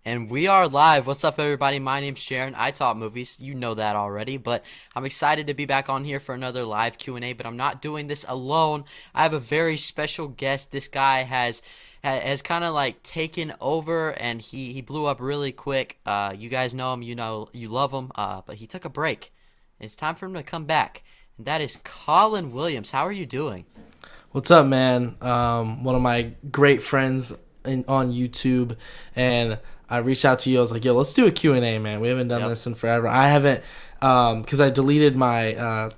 And we are live. What's up, everybody? My name's Jaren. I talk movies. You know that already, but I'm excited to be back on here for another live Q&A, but I'm not doing this alone. I have a very special guest. This guy has kind of like taken over, and he blew up really quick. You guys know him. You know you love him, but he took a break. It's time for him to come back, and that is Colin Williams. How are you doing? What's up, man? One of my great friends on YouTube, and I reached out to you. I was like, yo, let's do a Q&A, man. We haven't done Yep. this in forever. I haven't, because I deleted my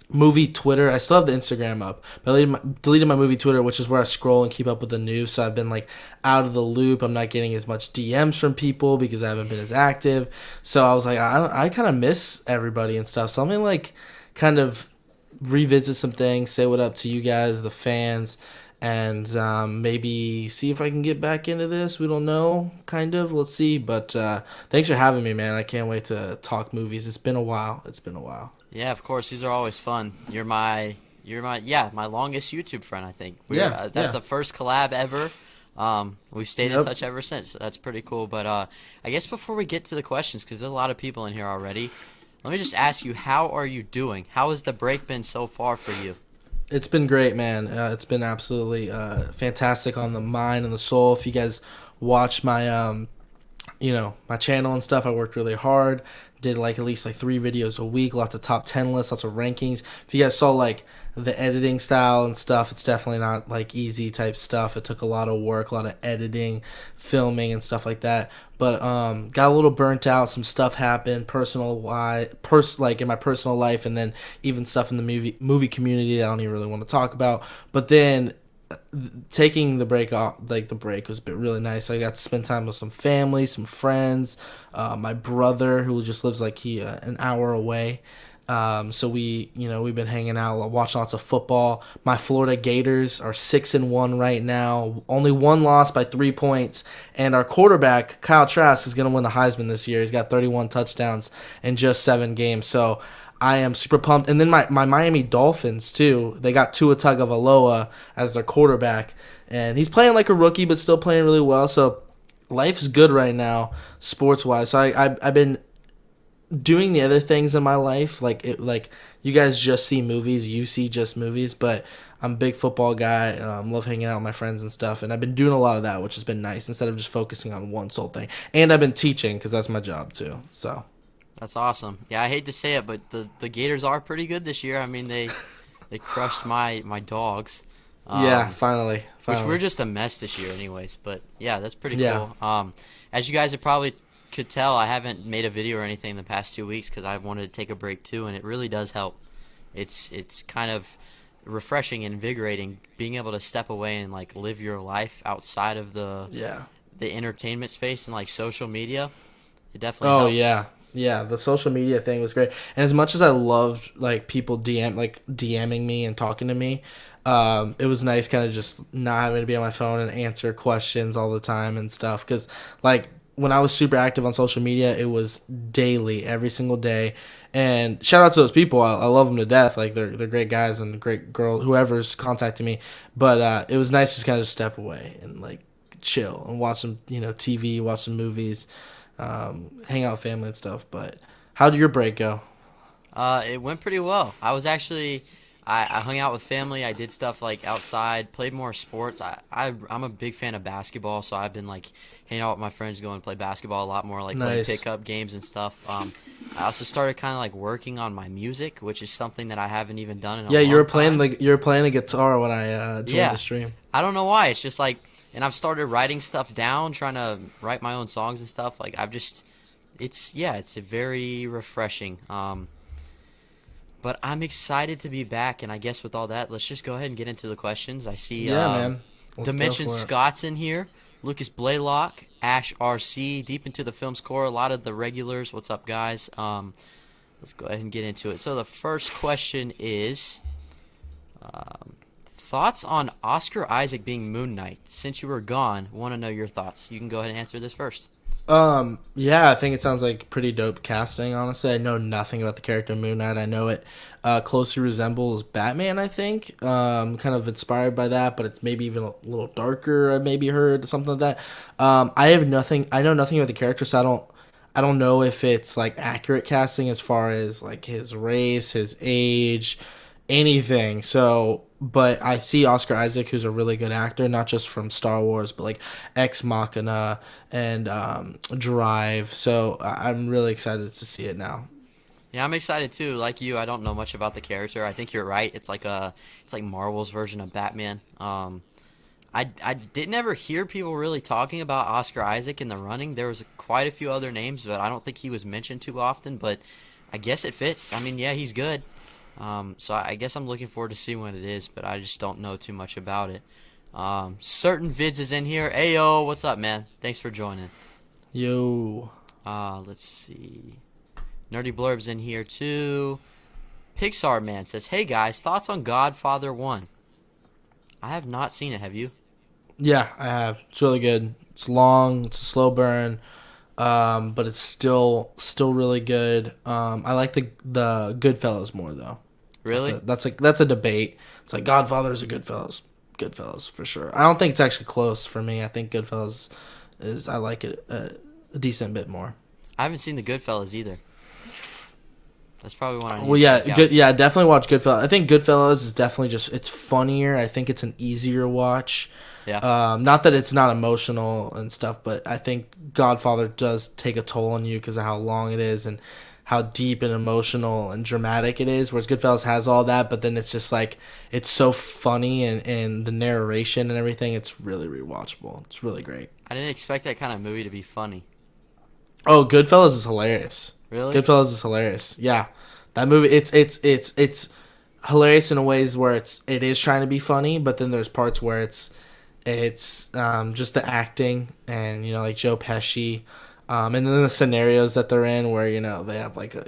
movie Twitter. I still have the Instagram up, but I deleted my movie Twitter, which is where I scroll and keep up with the news. So I've been like out of the loop. I'm not getting as much DMs from people because I haven't been as active. So I was like, I kind of miss everybody and stuff. So I'm gonna like kind of revisit some things, say what up to you guys, the fans, and maybe see if I can get back into this. We don't know, kind of. Let's see. But thanks for having me, man. I can't wait to talk movies. It's been a while. Yeah, of course. These are always fun. My longest YouTube friend, I think. Yeah, That's yeah. the first collab ever. We've stayed in Yep. touch ever since. That's pretty cool. But I guess before we get to the questions, because there's a lot of people in here already, let me just ask you, how are you doing? How has the break been so far for you? It's been great, man. It's been absolutely fantastic on the mind and the soul. If you guys watch my my channel and stuff, I worked really hard. Did like at least like 3 videos a week, lots of top 10 lists, lots of rankings. If you guys saw like the editing style and stuff, it's definitely not like easy type stuff. It took a lot of work, a lot of editing, filming and stuff like that. But got a little burnt out. Some stuff happened like in my personal life, and then even stuff in the movie community that I don't even really want to talk about. But then taking the break off, like the break was really nice. I got to spend time with some family, some friends, my brother who just lives like an hour away. So we've been hanging out, watching lots of football. My Florida Gators are 6-1 right now, only one loss by 3 points, and our quarterback Kyle Trask is gonna win the Heisman this year. He's got 31 touchdowns in just 7 games. So I am super pumped. And then my Miami Dolphins too. They got Tua Tagovailoa as their quarterback, and he's playing like a rookie, but still playing really well. So life's good right now, sports wise. So I've been doing the other things in my life, like you guys just see movies, you see just movies, but I'm a big football guy. Love hanging out with my friends and stuff, and I've been doing a lot of that, which has been nice instead of just focusing on one sole thing. And I've been teaching because that's my job too. So That's awesome. Yeah, I hate to say it, but the Gators are pretty good this year. I mean, they crushed my dogs. yeah, Um, finally, Which we're finally, just a mess this year, anyways. But yeah, that's pretty yeah. cool. As you guys have probably could tell, I haven't made a video or anything in the past 2 weeks because I wanted to take a break too, and it really does help. It's kind of refreshing and invigorating being able to step away and like live your life outside of Yeah. the entertainment space and like social media. It definitely Oh helps. yeah. Yeah, the social media thing was great. And as much as I loved like people DMing me and talking to me, it was nice kind of just not having to be on my phone and answer questions all the time and stuff. Cause like when I was super active on social media, it was daily, every single day. And shout out to those people. I love them to death. Like they're great guys and great girl, whoever's contacting me. But it was nice to just kind of step away and like chill and watch some, TV, watch some movies, hang out with family and stuff. But how did your break go? It went pretty well. I hung out with family. I did stuff like outside, played more sports. I'm a big fan of basketball, so I've been like hanging out with my friends, going to play basketball a lot more, like playing Nice. pickup games and stuff. I also started kind of like working on my music, which is something that I haven't even done in a Yeah, long time. you were playing a guitar when I joined the Yeah, stream. I don't know why. It's just like, and I've started writing stuff down, trying to write my own songs and stuff. Like it's a very refreshing. But I'm excited to be back, and I guess with all that, let's just go ahead and get into the questions. I see Yeah, man. Let's go Dimension for it. Scott's in here, Lucas Blaylock, Ash RC, deep into the film score, a lot of the regulars. What's up, guys? Let's go ahead and get into it. So the first question is, thoughts on Oscar Isaac being Moon Knight? Since you were gone, want to know your thoughts. You can go ahead and answer this first. Yeah, I think it sounds like pretty dope casting, honestly. I know nothing about the character Moon Knight. I know it closely resembles Batman, I think. Kind of inspired by that, but it's maybe even a little darker, I maybe heard, something like that. I know nothing about the character, so I don't know if it's like accurate casting as far as like his race, his age, anything. So, but I see Oscar Isaac, who's a really good actor, not just from Star Wars, but like Ex Machina and Drive. So I'm really excited to see it now. Yeah, I'm excited too. Like you, I don't know much about the character. I think you're right. It's like Marvel's version of Batman. I didn't ever hear people really talking about Oscar Isaac in the running. There was quite a few other names, but I don't think he was mentioned too often. But I guess it fits. I mean, yeah, he's good. So I guess I'm looking forward to seeing what it is, but I just don't know too much about it. Certain Vids is in here. Ayo, what's up, man? Thanks for joining. Yo. Let's see. Nerdy Blurb's in here too. Pixar Man says, "Hey guys, thoughts on Godfather 1?" I have not seen it. Have you? Yeah, I have. It's really good. It's long. It's a slow burn, but it's still really good. I like the Goodfellas more though. Really? That's a debate. It's like Godfather's a Goodfellas for sure. I don't think it's actually close for me. I think Goodfellas is I like it a decent bit more. I haven't seen the Goodfellas either. That's probably one I need Well, to yeah, check out. good. Yeah, definitely watch Goodfellas. I think Goodfellas is definitely just it's funnier. I think it's an easier watch. Yeah. Not that it's not emotional and stuff, but I think Godfather does take a toll on you because of how long it is and how deep and emotional and dramatic it is. Whereas Goodfellas has all that, but then it's just like it's so funny and the narration and everything. It's really rewatchable. It's really great. I didn't expect that kind of movie to be funny. Oh, Goodfellas is hilarious. Really? Goodfellas is hilarious. Yeah, that movie. It's hilarious in a ways where it is trying to be funny, but then there's parts where it's just the acting and like Joe Pesci, and then the scenarios that they're in where they have like a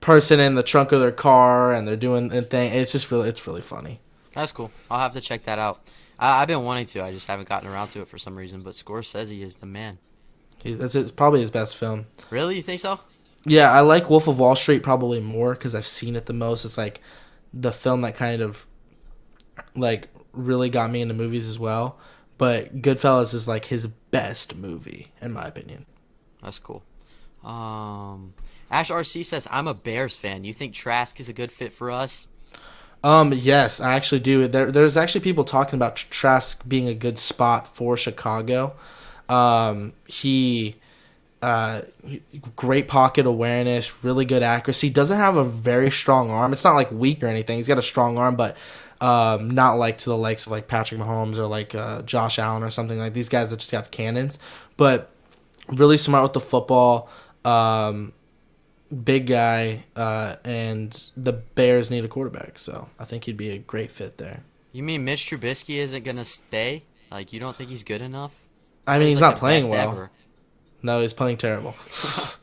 person in the trunk of their car and they're doing the thing. It's really funny. That's cool. I'll have to check that out. I've been wanting to. I just haven't gotten around to it for some reason. But Scorsese is the man. It's probably his best film. Really? You think so? Yeah, I like Wolf of Wall Street probably more because I've seen it the most. It's like the film that kind of like really got me into movies as well. But Goodfellas is like his best movie in my opinion. That's cool. Ash RC says, "I'm a Bears fan. You think Trask is a good fit for us?" Yes, I actually do. There's actually people talking about Trask being a good spot for Chicago. He great pocket awareness, really good accuracy. Doesn't have a very strong arm. It's not like weak or anything. He's got a strong arm, but not like to the likes of like Patrick Mahomes or like Josh Allen or something like these guys that just have cannons. But really smart with the football. Big guy, and the Bears need a quarterback, so I think he'd be a great fit there. You mean Mitch Trubisky isn't gonna stay? Like, you don't think he's good enough? I mean, he's like not the playing best well. ever. No, he's playing terrible.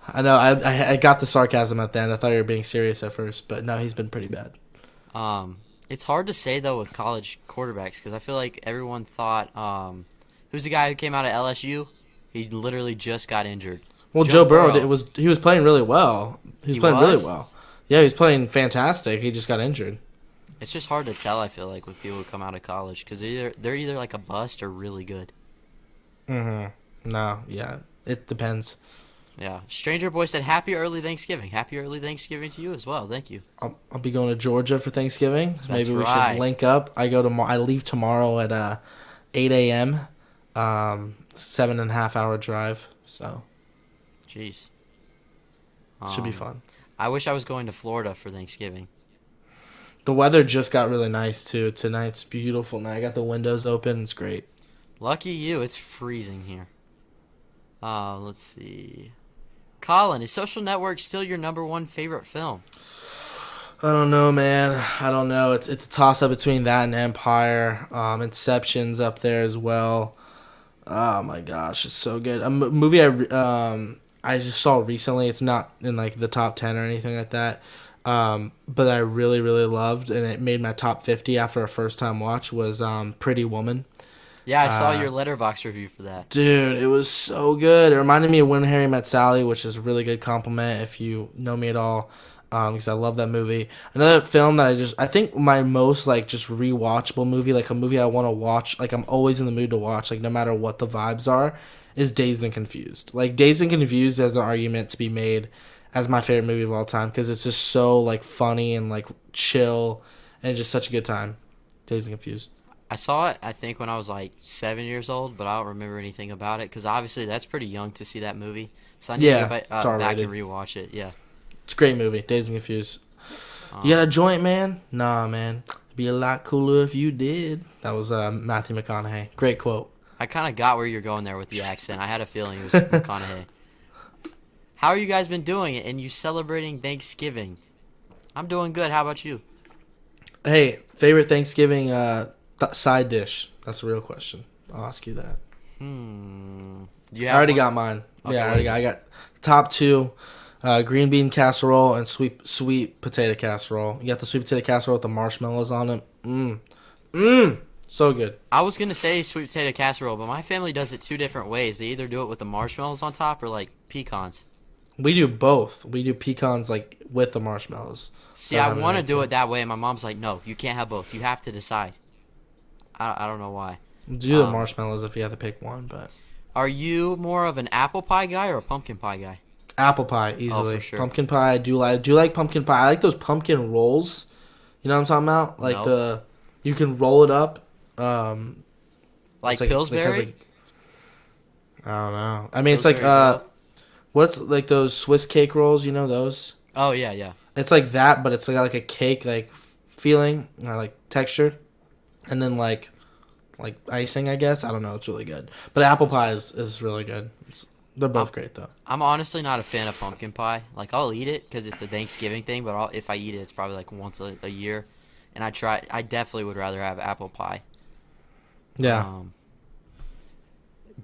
I know. I got the sarcasm at the end. I thought you were being serious at first, but no, he's been pretty bad. It's hard to say though with college quarterbacks because I feel like everyone thought, who's the guy who came out of LSU? He literally just got injured. Well, Joe Burrow he was playing really well. He was playing really well. Yeah, he was playing fantastic. He just got injured. It's just hard to tell. I feel like with people who come out of college because they're either like a bust or really good. No, yeah, it depends. Yeah. Stranger Boy said, "Happy early Thanksgiving." Happy early Thanksgiving to you as well. Thank you. I'll be going to Georgia for Thanksgiving. So maybe we right. should link up. I leave tomorrow at 8 a.m. 7.5 hour drive. So Jeez. should be fun. I wish I was going to Florida for Thanksgiving. The weather just got really nice too. Tonight's beautiful night. I got the windows open. It's great. Lucky you. It's freezing here. Let's see. Colin, is Social Network still your #1 favorite film? I don't know, man. I don't know. It's a toss up between that and Empire. Inception's up there as well. Oh my gosh, it's so good. A movie I just saw recently. It's not in like the top 10 or anything like that. But I really really loved and it made my top 50 after a first time watch was Pretty Woman. Yeah, I saw your letterbox review for that. Dude, it was so good. It reminded me of When Harry Met Sally, which is a really good compliment if you know me at all, because I love that movie. Another film that I think my most like just rewatchable movie, like a movie I want to watch, like I'm always in the mood to watch, like no matter what the vibes are, is Dazed and Confused. Like Dazed and Confused has an argument to be made as my favorite movie of all time because it's just so like funny and like chill and just such a good time. Dazed and Confused. I saw it, I think, when I was like 7 years old, but I don't remember anything about it because obviously that's pretty young to see that movie. So I need Yeah, to get it's back R-rated. and rewatch it. Yeah. It's a great movie, Dazed and Confused. Um, You got a joint, man? Nah, man. It'd be a lot cooler if you did. That was Matthew McConaughey. Great quote. I kind of got where you're going there with the accent. I had a feeling it was McConaughey. How are you guys been doing it? And you celebrating Thanksgiving? I'm doing good. How about you? Hey, favorite Thanksgiving side dish? That's a real question. I'll ask you that. You I have already one? got mine. Okay, Yeah, what is I got top two. Green bean casserole and sweet potato casserole. You got the sweet potato casserole with the marshmallows on it. So good. I was gonna say sweet potato casserole, but my family does it two different ways. They either do it with the marshmallows on top or like pecans. We do both. We do pecans like with the marshmallows. See, So I haven't want to had do to- it that way, and my mom's like, "No, you can't have both. You have to decide." I don't know why. Do the marshmallows if you have to pick one, but Are you more of an apple pie guy or a pumpkin pie guy? apple pie easily. sure. Pumpkin pie. I do like pumpkin pie. I like those pumpkin rolls. You know what I'm talking about? Like No. you can roll it up. Like it's Pillsbury? I don't know. I mean, it's Pillsbury like roll? what's like those Swiss cake rolls? You know those? Oh yeah, yeah. It's like that, but it's like a cake like feeling, like texture, and then like icing. I guess I don't know. It's really good. But apple pie is really good. They're both great though. I'm honestly not a fan of pumpkin pie. Like I'll eat it because it's a Thanksgiving thing, but if I eat it, it's probably like once a year. And I definitely would rather have apple pie. Yeah.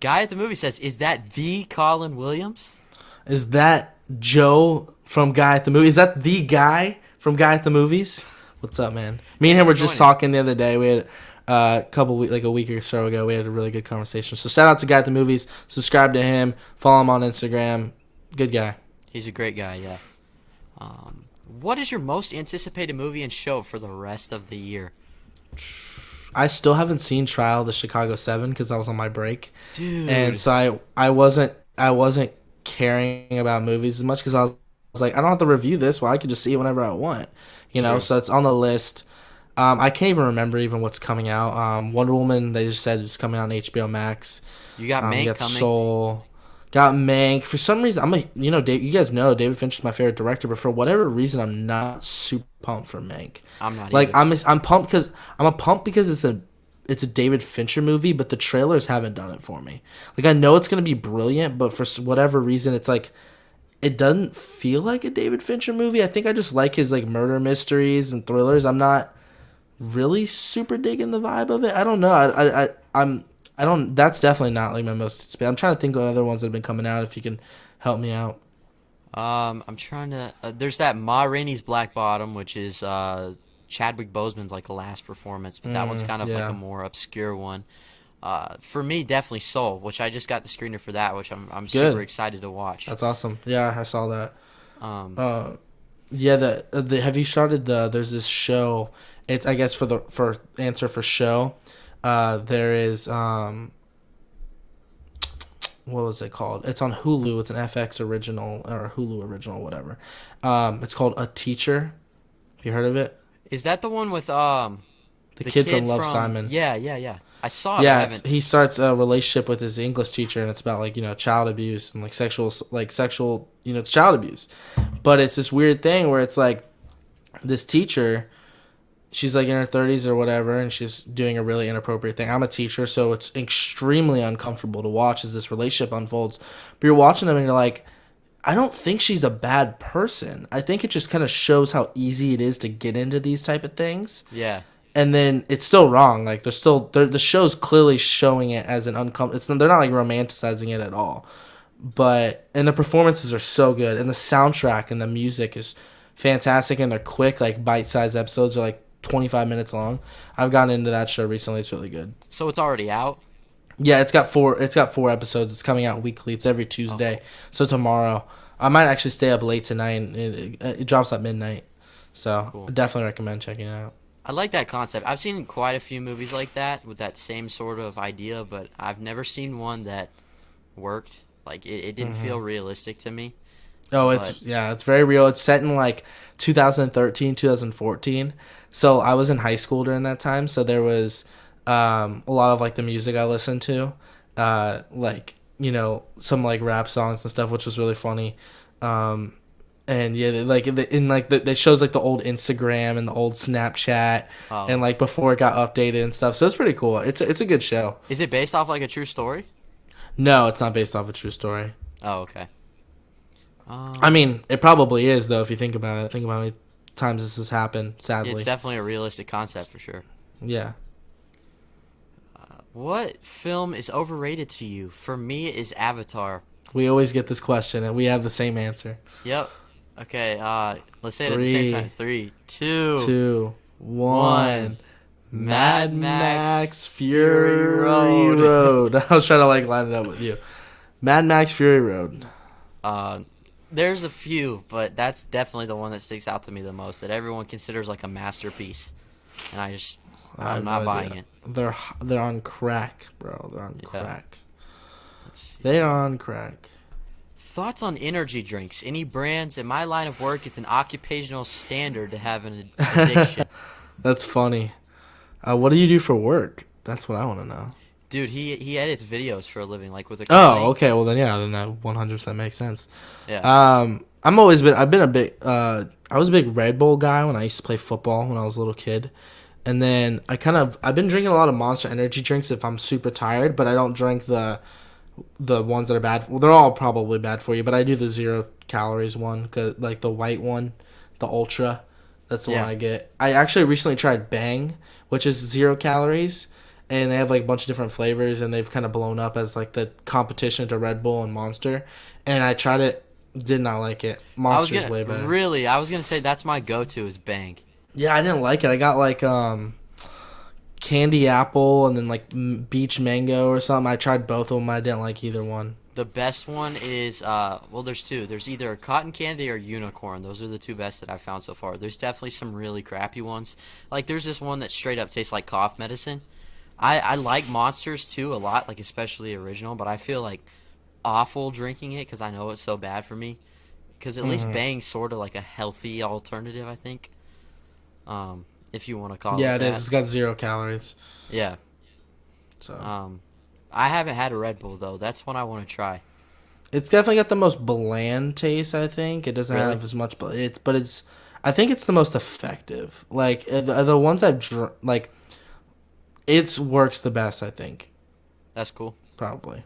Guy at the movie says, "Is that the Colin Williams?" Is that Joe from Guy at the Movie? Is that the guy from Guy at the Movies? What's up, man? Me and him were just joining. talking the other day. We had a week or so ago. We had a really good conversation. So shout out to Guy at the Movies. Subscribe to him. Follow him on Instagram. Good guy. He's a great guy, yeah. What is your most anticipated movie and show for the rest of the year? I still haven't seen Trial of the Chicago 7 because I was on my break, Dude. and so I wasn't caring about movies as much because I was like, I don't have to review this. Well, I could just see it whenever I want, you know. Sure. So it's on the list. I can't even remember even what's coming out. Wonder Woman, they just said it's coming out on HBO Max. You got Mank You got coming. Soul, got Mank. For some reason, Dave, you guys know David Fincher's my favorite director, but for whatever reason, I'm not super pumped for Mank. I'm not Like either. I'm pumped because it's a David Fincher movie, but the trailers haven't done it for me. Like I know it's gonna be brilliant, but for whatever reason, it's like it doesn't feel like a David Fincher movie. I think I just like his like murder mysteries and thrillers. I'm not really super digging the vibe of it. I don't know. I don't. That's definitely not like my most. I'm trying to think of other ones that have been coming out. If you can help me out. I'm trying to. There's that Ma Rainey's Black Bottom, which is Chadwick Boseman's like last performance, but that one's kind of like yeah. a more obscure one. For me, definitely Soul, which I just got the screener for that, which I'm Good. super excited to watch. That's awesome. Yeah, I saw that. Um, Yeah, the have you started there's this show. It's I guess for answer for show. There is what was it called? It's on Hulu. It's an FX original or Hulu original, whatever. It's called A Teacher. Have you heard of it? is that the one with The kid from Love, Simon. Yeah, yeah, yeah. I saw it. I Yeah, haven't. he starts a relationship with his English teacher, and it's about like child abuse and like sexual child abuse. But it's this weird thing where it's like this teacher, she's like in her 30s or whatever, and she's doing a really inappropriate thing. I'm a teacher, so it's extremely uncomfortable to watch as this relationship unfolds. But you're watching them, and you're like, I don't think she's a bad person. I think it just kind of shows how easy it is to get into these type of things. Yeah. And then it's still wrong. Like the show's clearly showing it as an uncomfortable. They're not like romanticizing it at all. And the performances are so good, and the soundtrack and the music is fantastic, and they're quick, like bite-sized episodes are like 25 minutes long. I've gotten into that show recently. It's really good. So it's already out. Yeah, it's got four episodes. It's coming out weekly. It's every Oh, Tuesday. cool. So tomorrow, I might actually stay up late tonight. It drops at midnight. So I Cool. definitely recommend checking it out. I like that concept. I've seen quite a few movies like that with that same sort of idea, but I've never seen one that worked. Like it didn't feel realistic to me. Oh, But it's very real. It's set in like 2013, 2014. So I was in high school during that time. So there was a lot of like the music I listened to, like some like rap songs and stuff, which was really funny. Um, and yeah, it shows like the old Instagram and the old Snapchat, and oh, like before it got updated and stuff. So it's pretty cool. It's a good show. is it based off like a true story? No, it's not based off a true story. Oh, okay. I Um, mean, it probably is though if you think about it. Think about how many times this has happened. it's Sadly, definitely a realistic concept for sure. yeah. What film is overrated to you? For me, it is Avatar. We always get this question and we have the same answer. Yep. Okay. Let's say it at the same Three, time. Three, two, 2, one. 1. Mad Max Fury Fury Road. Road. I was trying to like line it up with you. Mad Max Fury Road. Uh, there's a few, but that's definitely the one that sticks out to me the most. That everyone considers like a masterpiece, and I have I'm no not idea. buying it. They're on crack, bro. They're on Yeah. crack. Let's see. They are on crack. Thoughts on energy drinks? Any brands? In my line of work, it's an occupational standard to have an addiction. That's funny. What do you do for work? That's what I want to know. Dude, he edits videos for a living, like with a Oh, company. okay. Well, then that 100% makes sense. Yeah. I've been a big, I was a big Red Bull guy when I used to play football when I was a little kid. And then I've been drinking a lot of Monster Energy drinks if I'm super tired, but I don't drink the ones that are bad. Well, they're all probably bad for you, but I do the 0 calories one, like the white one, the Ultra. That's the one Yeah. I get. I actually recently tried Bang, which is 0 calories, and they have like a bunch of different flavors, and they've kind of blown up as like the competition to Red Bull and Monster. And I tried it, did not like it. Monster's way better. I was gonna say that's my go-to is Bang. Yeah, I didn't like it. I got like candy apple and then like beach mango or something. I tried both of them. I didn't like either one. The best one is well, there's two. There's either cotton candy or unicorn. Those are the two best that I've found so far. There's definitely some really crappy ones. Like there's this one that straight up tastes like cough medicine. I like Monsters too a lot, like especially original, but I feel like awful drinking it because I know it's so bad for me. Because at least Hmm. Bang's sort of like a healthy alternative, I think. If you want to call Yeah, it it is. that. It's got 0 calories. Yeah. So Um, I haven't had a Red Bull though. That's one I want to try. it's definitely got the most bland taste. I think it doesn't Really? have as much, but it's. I think it's the most effective. Like the ones like, it works the best. I think That's cool. probably.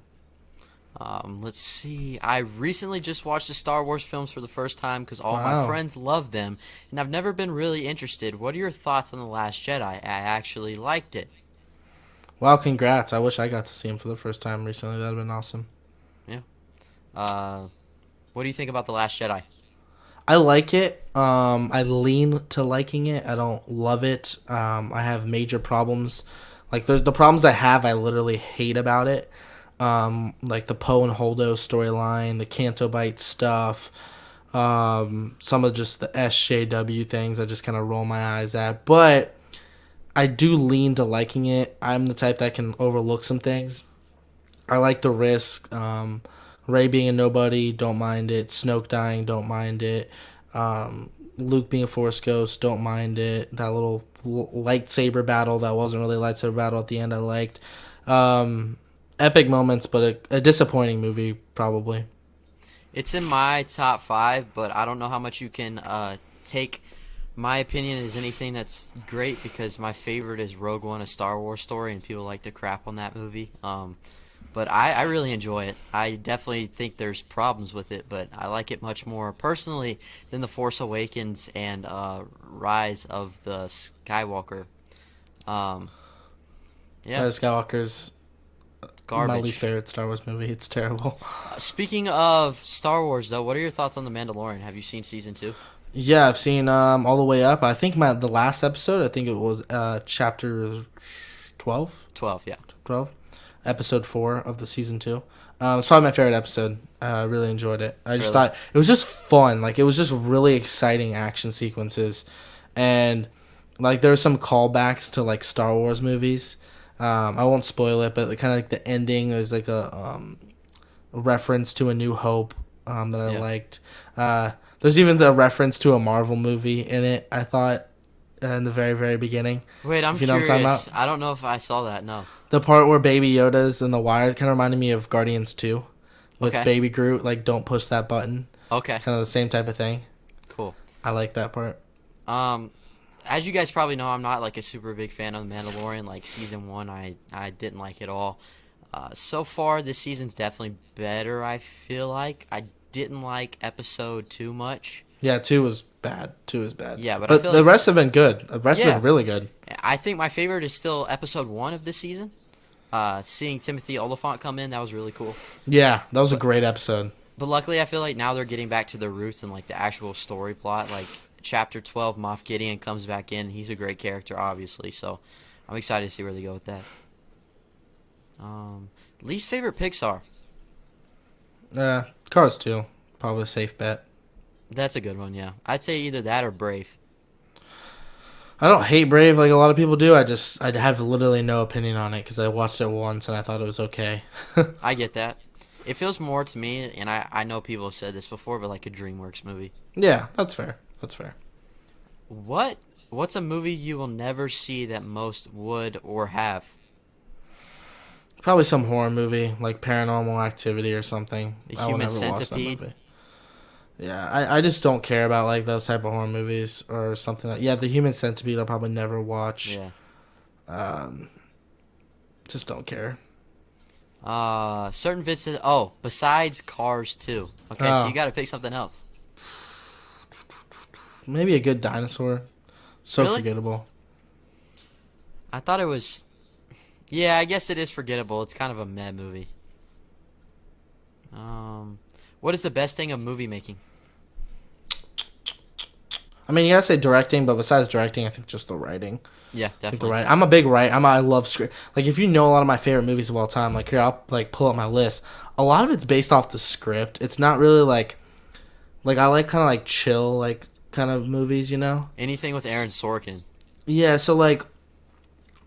Let's see. I recently just watched the Star Wars films for the first time because all my Wow. friends love them, and I've never been really interested. What are your thoughts on The Last Jedi? I actually liked it. Wow, congrats! I wish I got to see him for the first time recently. That'd have been awesome. Yeah. Uh, what do you think about The Last Jedi? I like it. I lean to liking it. I don't love it. I have major problems. Like there's the problems I have. I literally hate about it. Like the Poe and Holdo storyline, the Canto Bite stuff. Some of just the SJW things. I just kind of roll my eyes at. But I do lean to liking it. I'm the type that can overlook some things. I like the risk. Ray being a nobody, don't mind it. Snoke dying, don't mind it. Luke being a Force ghost, don't mind it. That little lightsaber battle that wasn't really a lightsaber battle at the end, I liked. Epic moments, but a disappointing movie, probably. It's in my top five, but I don't know how much you can take my opinion as anything that's great because my favorite is Rogue One, a Star Wars story, and people like to crap on that movie. But I really enjoy it. I definitely think there's problems with it, but I like it much more personally than The Force Awakens and Rise of the Skywalker. Um, yeah, Skywalker's my garbage. least favorite Star Wars movie. It's terrible. Speaking of Star Wars, though, what are your thoughts on The Mandalorian? Have you seen season 2? Yeah, I've seen all the way up. I think the last episode, I think it was chapter 12. 12, yeah. 12. episode 4 of the season 2. It's probably my favorite episode. I really enjoyed it. I just Really? thought it was just fun. Like, it was just really exciting action sequences, and like there were some callbacks to like Star Wars movies. I won't spoil it, but kind of like the ending was like a reference to A New Hope that I Yeah. liked. There's even a reference to a Marvel movie in it, I thought, in the very, very beginning. Wait, I'm If you know what I'm curious. talking I don't know if I saw that. No. The part where Baby Yoda's in the wire kind of reminded me of Guardians 2 with Okay. Baby Groot, like, don't push that button. Okay. Kind of the same type of thing. Cool. I like that part. Um, as you guys probably know, I'm not like a super big fan of The Mandalorian. Like season 1, I didn't like it all. So far, this season's definitely better. I feel like I didn't like episode 2 much. Yeah, 2 was bad. 2 is bad. Yeah, but I feel the like rest have been good. The rest have Yeah. been really good. I think my favorite is still episode 1 of this season. Seeing Timothy Oliphant come in, that was really cool. Yeah, that was a great episode. But luckily, I feel like now they're getting back to their roots and like the actual story plot. Like chapter 12, Moff Gideon comes back in. He's a great character, obviously. So I'm excited to see where they go with that. Least favorite Pixar. Cars 2, probably a safe bet. That's a good one, yeah. I'd say either that or Brave. I don't hate Brave like a lot of people do. I have literally no opinion on it because I watched it once and I thought it was okay. I get that. It feels more to me, and I know people have said this before, but like a DreamWorks movie. Yeah, that's fair. That's fair. What's a movie you will never see that most would or have? Probably some horror movie like Paranormal Activity or something. The I will Human never watch that Centipede? movie. Yeah, I just don't care about like those type of horror movies or something like. Yeah, The Human Centipede I'll probably never watch. Yeah. Just don't care. Certain Vincent. Oh, besides Cars 2. Okay, so Oh. you got to pick something else. Maybe a good dinosaur. So Really? forgettable. I thought it was. Yeah, I guess it is forgettable. It's kind of a meh movie. What is the best thing of movie making? I mean, you gotta say directing, but besides directing, I think just the writing. Yeah, I think the definitely. writing. I'm a big writer. I love script. Like, if you know a lot of my favorite movies of all time, like here, I'll like pull up my list. A lot of it's based off the script. It's not really like I like kind of like chill, like kind of movies, you know? Anything with Aaron Sorkin. Yeah. So like,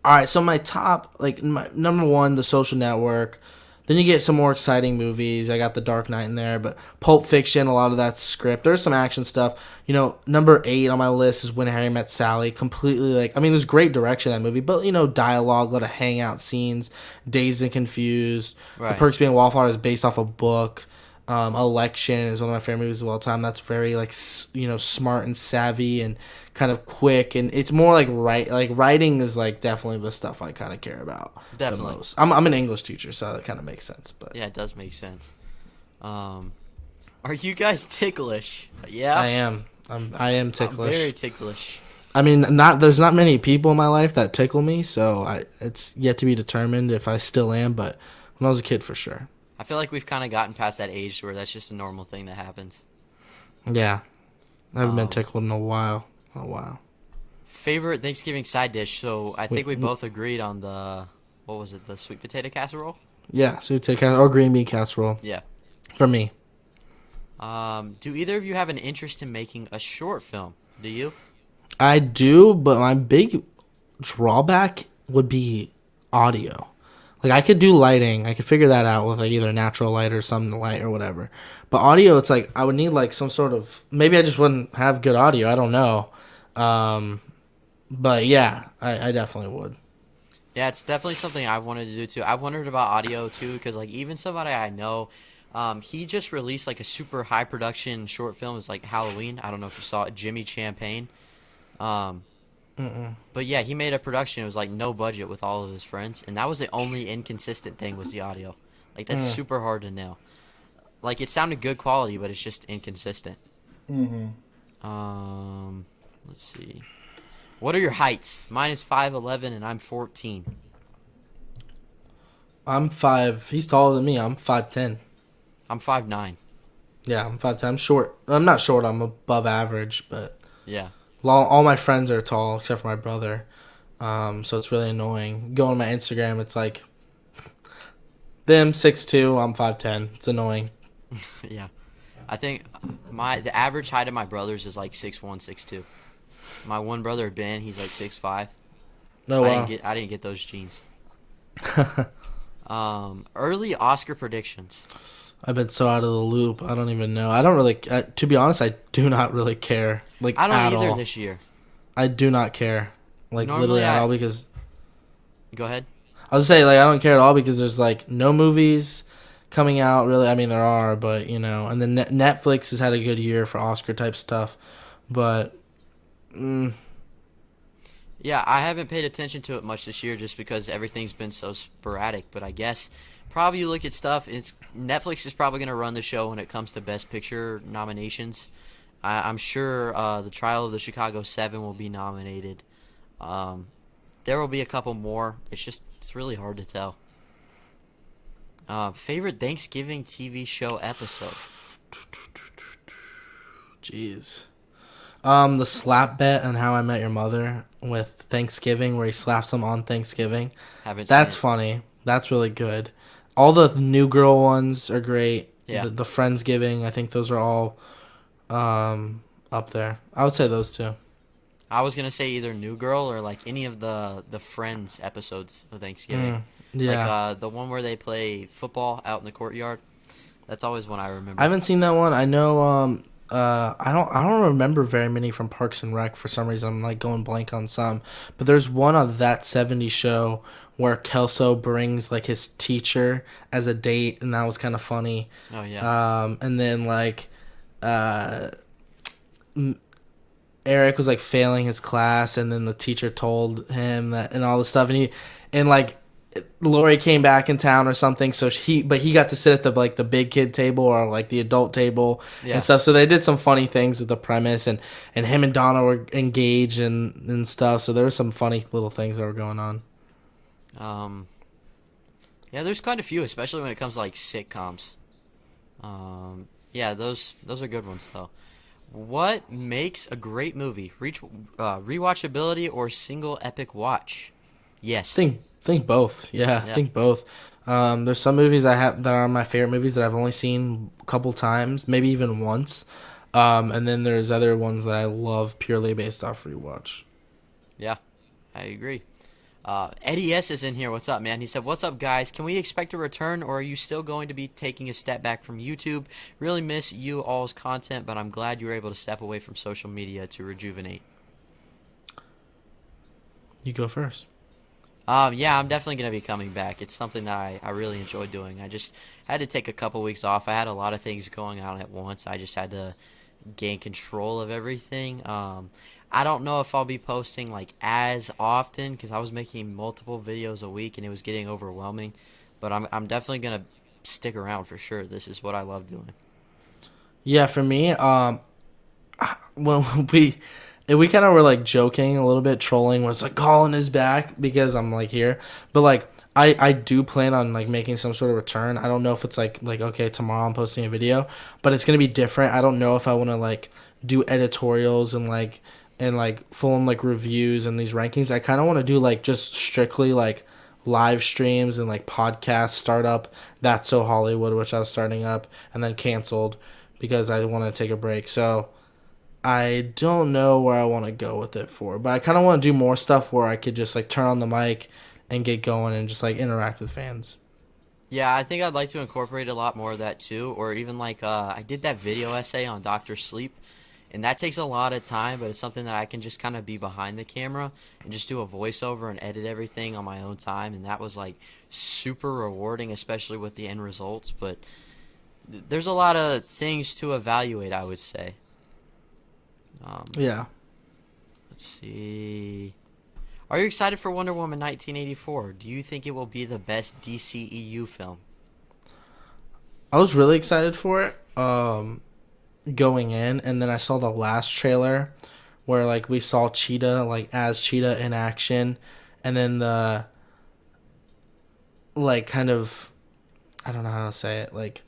all right. So my top, like my number one, The Social Network. Then you get some more exciting movies. I got The Dark Knight in there, but Pulp Fiction, a lot of that's script. There's some action stuff. You know, number 8 on my list is When Harry Met Sally. Completely like, I mean, there's great direction in that movie, but you know, dialogue, a lot of hangout scenes, Dazed and Confused. Right. The Perks of Being a Wallflower is based off a book. Election is one of my favorite movies of all time. That's very like you know, smart and savvy and kind of quick, and it's more like writing is like definitely the stuff I kind of care about Definitely. the most. I'm an English teacher, so that kind of makes sense. But Yeah, it does make sense. Are you guys ticklish? Yeah. I am I'm ticklish. very ticklish. I mean, there's not many people in my life that tickle me, so it's yet to be determined if I still am. But when I was a kid, for sure. I feel like we've kind of gotten past that age where that's just a normal thing that happens. Yeah, I haven't been Um, tickled in a while. Favorite Thanksgiving side dish? So I think we Wait, both agreed on the, what was it, the sweet potato casserole? Yeah, sweet potato or green bean casserole Yeah. for me. Do either of you have an interest in making a short film? Do you? I do, but my big drawback would be audio. Like, I could do lighting. I could figure that out with like either natural light or some light or whatever. But audio, it's like I would need like some sort of, maybe I just wouldn't have good audio. I don't know. But yeah, I definitely would. Yeah, it's definitely something I wanted to do too. I've wondered about audio too, because like even somebody I know, he just released like a super high production short film. It's like Halloween. I don't know if you saw it, Jimmy Champagne. But yeah, he made a production. It was like no budget with all of his friends, and that was the only inconsistent thing was the audio. Like that's super hard to nail. Like it sounded good quality, but it's just inconsistent. Let's see. What are your heights? Mine is 5'11", and I'm 14. I'm 5. He's taller than me. I'm 5'10". I'm 5'9". Yeah, I'm 5'10". I'm short. I'm not short. I'm above average, but Yeah. all my friends are tall except for my brother. So it's really annoying. Go on my Instagram, it's like Them 6'2", I'm 5'10". It's annoying. Yeah. I think the average height of my brothers is like 6'1", 6'2". My one brother Ben, he's like 6'5". Oh wow. I didn't get those genes. Early Oscar predictions. I've been so out of the loop. I don't even know. I don't really. To be honest, I do not really care. Like I don't at either all. this year. I do not care. Like literally Normally at all I because Go ahead. I was say like I don't care at all because there's like no movies coming out really. I mean there are, but you know, and then Netflix has had a good year for Oscar type stuff, but Yeah, I haven't paid attention to it much this year just because everything's been so sporadic. But I guess probably you look at stuff. It's Netflix is probably going to run the show when it comes to Best Picture nominations. I'm sure the Trial of the Chicago 7 will be nominated. Um, there will be a couple more. It's really hard to tell. Favorite Thanksgiving TV show episode? jeez. The slap bet on How I Met Your Mother with Thanksgiving, where he slaps him on Thanksgiving. Haven't seen That's it. funny. That's really good. All the New Girl ones are great. Yeah. The Friendsgiving, I think those are all up there. I would say those two. I was gonna say either New Girl or like any of the Friends episodes of Thanksgiving. Like Yeah. the one where they play football out in the courtyard. That's always one I I remember. haven't seen that one. I know I don't remember very many from Parks and Rec for some reason. I'm like going blank on some. But there's one of that '70s show where Kelso brings like his teacher as a date, and that was kind of funny. Oh yeah. And then like uh Eric was like failing his class, and then the teacher told him that and all this stuff, and like Lori came back in town or something, so he got to sit at the big kid table or like the adult table and Yeah. stuff. So they did some funny things with the premise, and him and Donna were engaged and stuff. So there were some funny little things that were going on. Um. Yeah, there's quite a few, especially when it comes to like sitcoms. Yeah, those are good ones though. What makes a great movie? Rewatchability or single epic watch? Yes. Think both. Yeah, Yeah. think both. There's some movies I have that are my favorite movies that I've only seen a couple times, maybe even once. And then there's other ones that I love purely based off rewatch. Yeah, I agree. Eddie S is in here. What's up, man? He said, "What's up, guys? Can we expect a return, or are you still going to be taking a step back from YouTube? Really miss you all's content, but I'm glad you were able to step away from social media to rejuvenate." You go first. Yeah, I'm definitely gonna be coming back. It's something that I really enjoy doing. I just had to take a couple weeks off. I had a lot of things going on at once. I just had to gain control of everything. I don't know if I'll be posting like as often because I was making multiple videos a week and it was getting overwhelming. But I'm definitely gonna stick around for sure. This is what I love doing. Yeah, for me, when we kind of were like joking a little bit, trolling, where it's like Colin is back because I'm like here, but like I do plan on like making some sort of return. I don't know if it's like okay tomorrow I'm posting a video, but it's gonna be different. I don't know if I want to like do editorials and full on like reviews and these rankings. I kind of want to do like just strictly like live streams and like podcast startup. That's So Hollywood, which I was starting up and then canceled because I want to take a break. So I don't know where I want to go with it for, but I kind of want to do more stuff where I could just like turn on the mic and get going and just like interact with fans. Yeah, I think I'd like to incorporate a lot more of that too, or even like I did that video essay on Doctor Sleep, and that takes a lot of time, but it's something that I can just kind of be behind the camera and just do a voiceover and edit everything on my own time, and that was like super rewarding, especially with the end results. But there's a lot of things to evaluate, I would say. Um, Yeah. let's see. Are you excited for Wonder Woman 1984? Do you think it will be the best DCEU film? I was really excited for it going in, and then I saw the last trailer where like we saw Cheetah like as Cheetah in action, and then the like kind of I don't know how to say it, like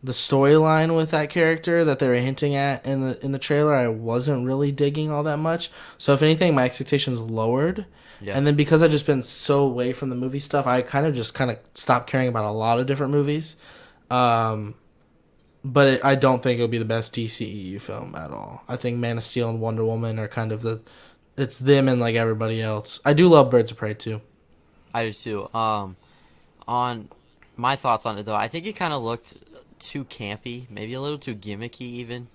the storyline with that character that they were hinting at in the trailer, I wasn't really digging all that much. So if anything, my expectations lowered. Yeah. And then because I've just been so away from the movie stuff, I kind of stopped caring about a lot of different movies. Um, I don't think it'll be the best DCEU film at all. I think Man of Steel and Wonder Woman are kind of it's them and like everybody else. I do love Birds of Prey too. I do too. On my thoughts on it though, I think it kind of looked too campy, maybe a little too gimmicky even.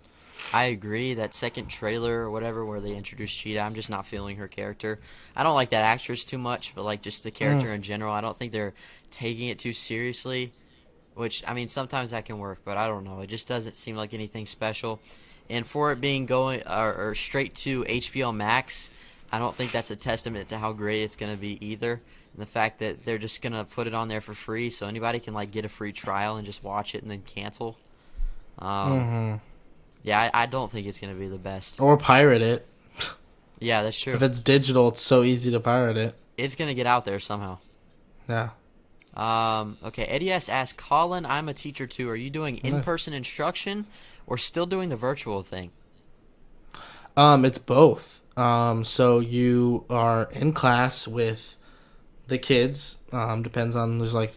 I agree that second trailer or whatever where they introduced Cheetah, I'm just not feeling her character. I don't like that actress too much, but like just the character in general, I don't think they're taking it too seriously. Which I mean, sometimes that can work, but I don't know. It just doesn't seem like anything special. And for it being going or straight to HBO Max, I don't think that's a testament to how great it's going to be either. And the fact that they're just going to put it on there for free, so anybody can like get a free trial and just watch it and then cancel. Mm-hmm. Yeah, I don't think it's going to be the best. Or pirate it. Yeah, that's true. If it's digital, it's so easy to pirate it. It's going to get out there somehow. Yeah. Okay, Eddie S. asked, Colin, I'm a teacher too. Are you doing in-person instruction or still doing the virtual thing? It's both. So you are in class with the kids. Depends on there's like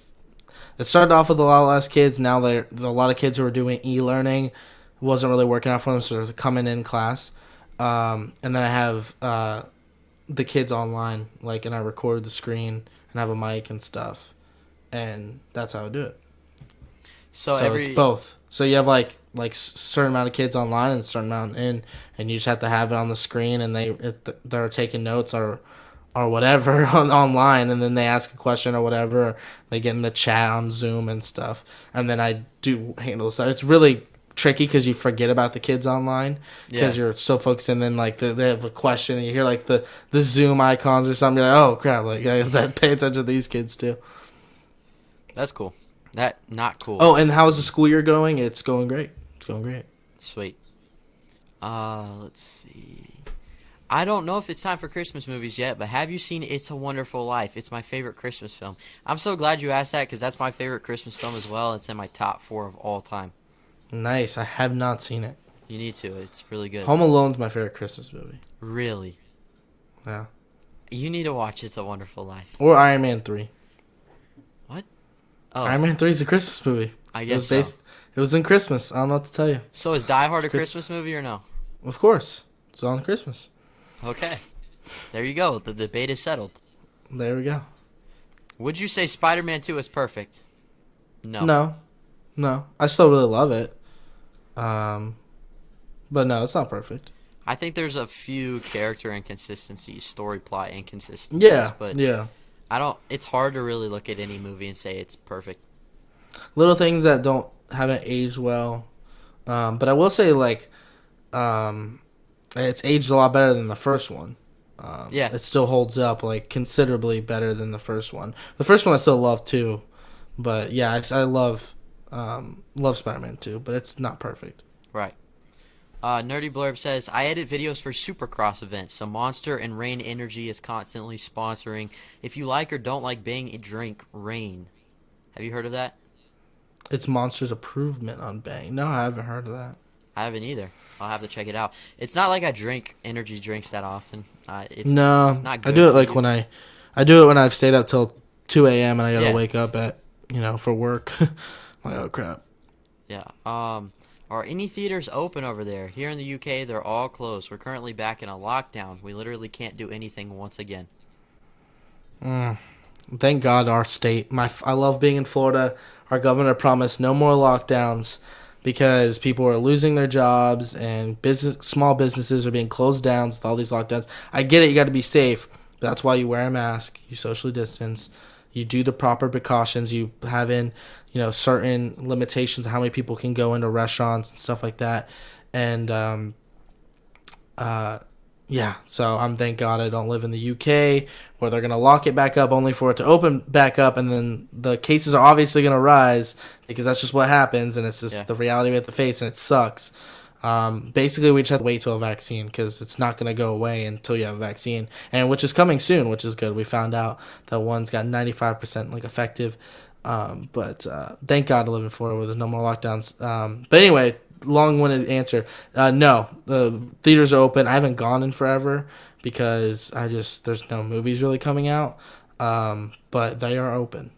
it started off with a lot less kids. Now there's a lot of kids who are doing e-learning. It wasn't really working out for them, so they're coming in class. And then I have the kids online, like, and I record the screen and have a mic and stuff, and that's how I do it. So it's both. So you have like certain amount of kids online and a certain amount in, and you just have to have it on the screen, and they're taking notes or whatever online, and then they ask a question or whatever, or they get in the chat on Zoom and stuff, and then I do handle stuff. It's really tricky because you forget about the kids online because you're so focused, and then like they have a question and you hear like the Zoom icons or something. You're like, oh crap! Like I have to pay attention to these kids too. That's cool. That not cool. Oh, and how's the school year going? It's going great. It's going great. Sweet. Let's see. I don't know if it's time for Christmas movies yet, but have you seen It's a Wonderful Life? It's my favorite Christmas film. I'm so glad you asked that because that's my favorite Christmas film as well. It's in my top 4 of all time. Nice. I have not seen it. You need to. It's really good. Home Alone's my favorite Christmas movie. Really? Yeah. You need to watch It's a Wonderful Life. Or Iron Man 3. What? Oh, Iron Man 3 is a Christmas movie. I guess so. It was in Christmas. I don't know what to tell you. So is Die Hard a Christmas movie or no? Of course. It's on Christmas. Okay. There you go. The debate is settled. There we go. Would you say Spider-Man 2 is perfect? No. No. I still really love it. But no, it's not perfect. I think there's a few character inconsistencies, story plot inconsistencies. Yeah. But yeah. it's hard to really look at any movie and say it's perfect. Little things that haven't aged well. But I will say like it's aged a lot better than the first one. Yeah. It still holds up like considerably better than the first one. The first one I still love too. But yeah, I love Spider-Man 2, but it's not perfect. Right. Nerdy Blurb says, I edit videos for Supercross events, so Monster and Rain Energy is constantly sponsoring. If you like or don't like Bang, drink Rain. Have you heard of that? It's Monster's improvement on Bang. No, I haven't heard of that. I haven't either. I'll have to check it out. It's not like I drink energy drinks that often. It's not good. I do it like when I do it when I've stayed up till 2 a.m. and I gotta wake up at for work. I'm like, oh crap. Yeah. Are any theaters open over there? Here in the UK, they're all closed. We're currently back in a lockdown. We literally can't do anything once again. Thank God our state. I love being in Florida. Our governor promised no more lockdowns because people are losing their jobs and small businesses are being closed down with all these lockdowns. I get it. You got to be safe. But that's why you wear a mask. You socially distance. You do the proper precautions. You have in, certain limitations of how many people can go into restaurants and stuff like that. And, so thank God I don't live in the UK where they're going to lock it back up only for it to open back up. And then the cases are obviously going to rise because that's just what happens. And it's just the reality we have to face, and it sucks. Basically, we just have to wait till a vaccine because it's not going to go away until you have a vaccine, and which is coming soon, which is good. We found out that one's got 95% effective. But thank God I live in Florida where there's no more lockdowns. But anyway, long-winded answer. No, the theaters are open. I haven't gone in forever because there's no movies really coming out. But they are open.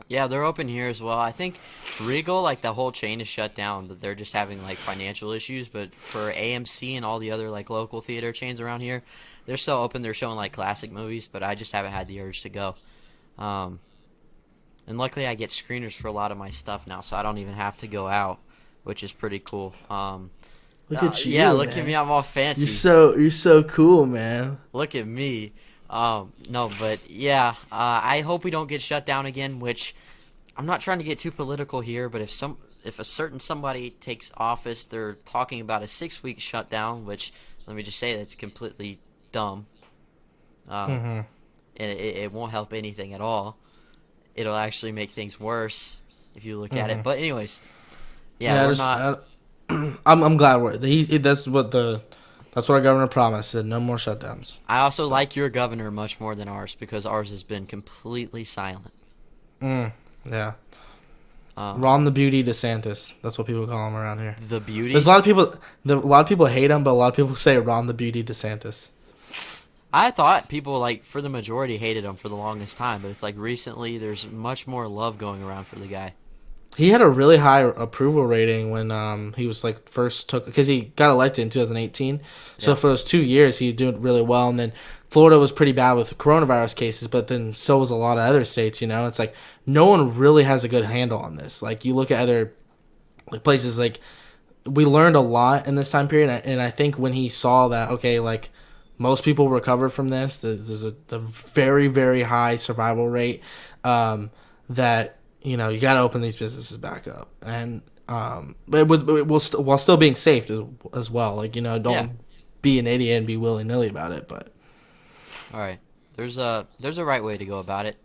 Yeah, they're open here as well. I think Regal, like the whole chain is shut down, but they're just having like financial issues. But for AMC and all the other like local theater chains around here, they're still open. They're showing like classic movies, but I just haven't had the urge to go. Um, and luckily, I get screeners for a lot of my stuff now, so I don't even have to go out, which is pretty cool. Look at you, yeah, look man. at me. I'm all fancy. You're so cool, man. Look at me. No, but yeah, I hope we don't get shut down again, which I'm not trying to get too political here, but if a certain somebody takes office, they're talking about a 6-week shutdown, which let me just say that's completely dumb. And it won't help anything at all. It'll actually make things worse if you look at it. But anyways, yeah, we're not. I'm glad that's what our governor promised. Said no more shutdowns. I also like your governor much more than ours because ours has been completely silent. Yeah. Ron the Beauty DeSantis. That's what people call him around here. The Beauty? There's a lot of people hate him, but a lot of people say Ron the Beauty DeSantis. I thought people, like, for the majority hated him for the longest time, but it's like recently there's much more love going around for the guy. He had a really high approval rating when he was like because he got elected in 2018. So for those 2 years he was doing really well, and then Florida was pretty bad with coronavirus cases, but then so was a lot of other states. It's like no one really has a good handle on this. Like you look at other places, like we learned a lot in this time period, and I think when he saw that, okay, like most people recovered from this, there's a very, very high survival rate, that you got to open these businesses back up, and but while still being safe as well. Like don't be an idiot and be willy nilly about it. But all right, there's a right way to go about it.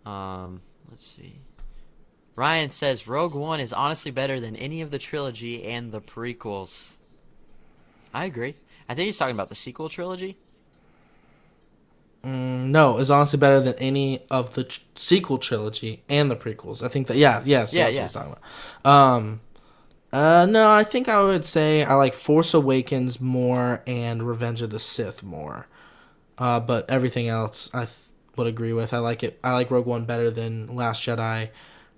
Let's see. Ryan says Rogue One is honestly better than any of the trilogy and the prequels. I agree. I think he's talking about the sequel trilogy. No, it's honestly better than any of the sequel trilogy and the prequels. I think that that's what he's talking about. No, I think I would say I like Force Awakens more and Revenge of the Sith more. But everything else I would agree with. I like it. I like Rogue One better than Last Jedi,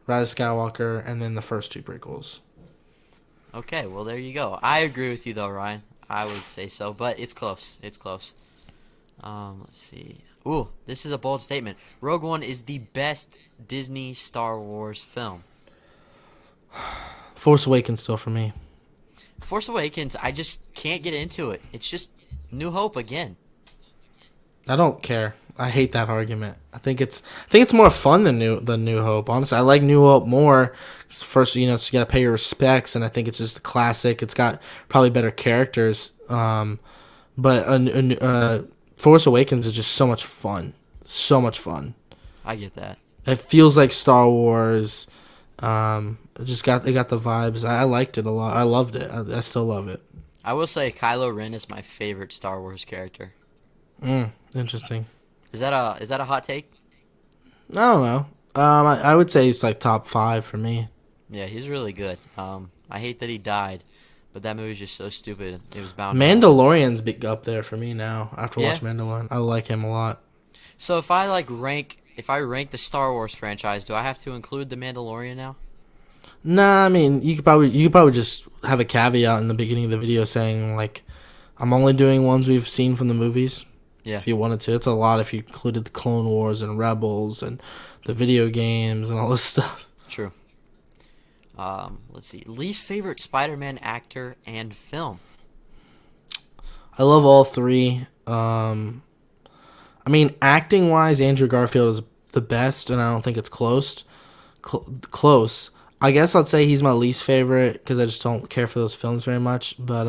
Rise of Skywalker, and then the first 2 prequels. Okay, well there you go. I agree with you though, Ryan. I would say so, but it's close. It's close. Let's see. Ooh, this is a bold statement. Rogue One is the best Disney Star Wars film. Force Awakens still for me. Force Awakens, I just can't get into it. It's just New Hope again. I don't care. I hate that argument. I think it's more fun than New Hope. Honestly, I like New Hope more. First, you gotta pay your respects, and I think it's just a classic. It's got probably better characters. But Force Awakens is just so much fun. So much fun. I get that. It feels like Star Wars. It got the vibes. I liked it a lot. I loved it. I still love it. I will say Kylo Ren is my favorite Star Wars character. Interesting. Is that a hot take? I don't know. I would say it's like top 5 for me. Yeah, he's really good. I hate that he died, but that movie's just so stupid. It was bound. Mandalorian's big up there for me now. After watching Mandalorian, I like him a lot. So if I rank the Star Wars franchise, do I have to include the Mandalorian now? Nah, I mean you could probably just have a caveat in the beginning of the video saying like, I'm only doing ones we've seen from the movies. Yeah. If you wanted to, it's a lot if you included the Clone Wars and Rebels and the video games and all this stuff. True. Let's see. Least favorite Spider-Man actor and film. I love all 3. I mean, acting wise, Andrew Garfield is the best, and I don't think it's close. Close. I guess I'd say he's my least favorite because I just don't care for those films very much. But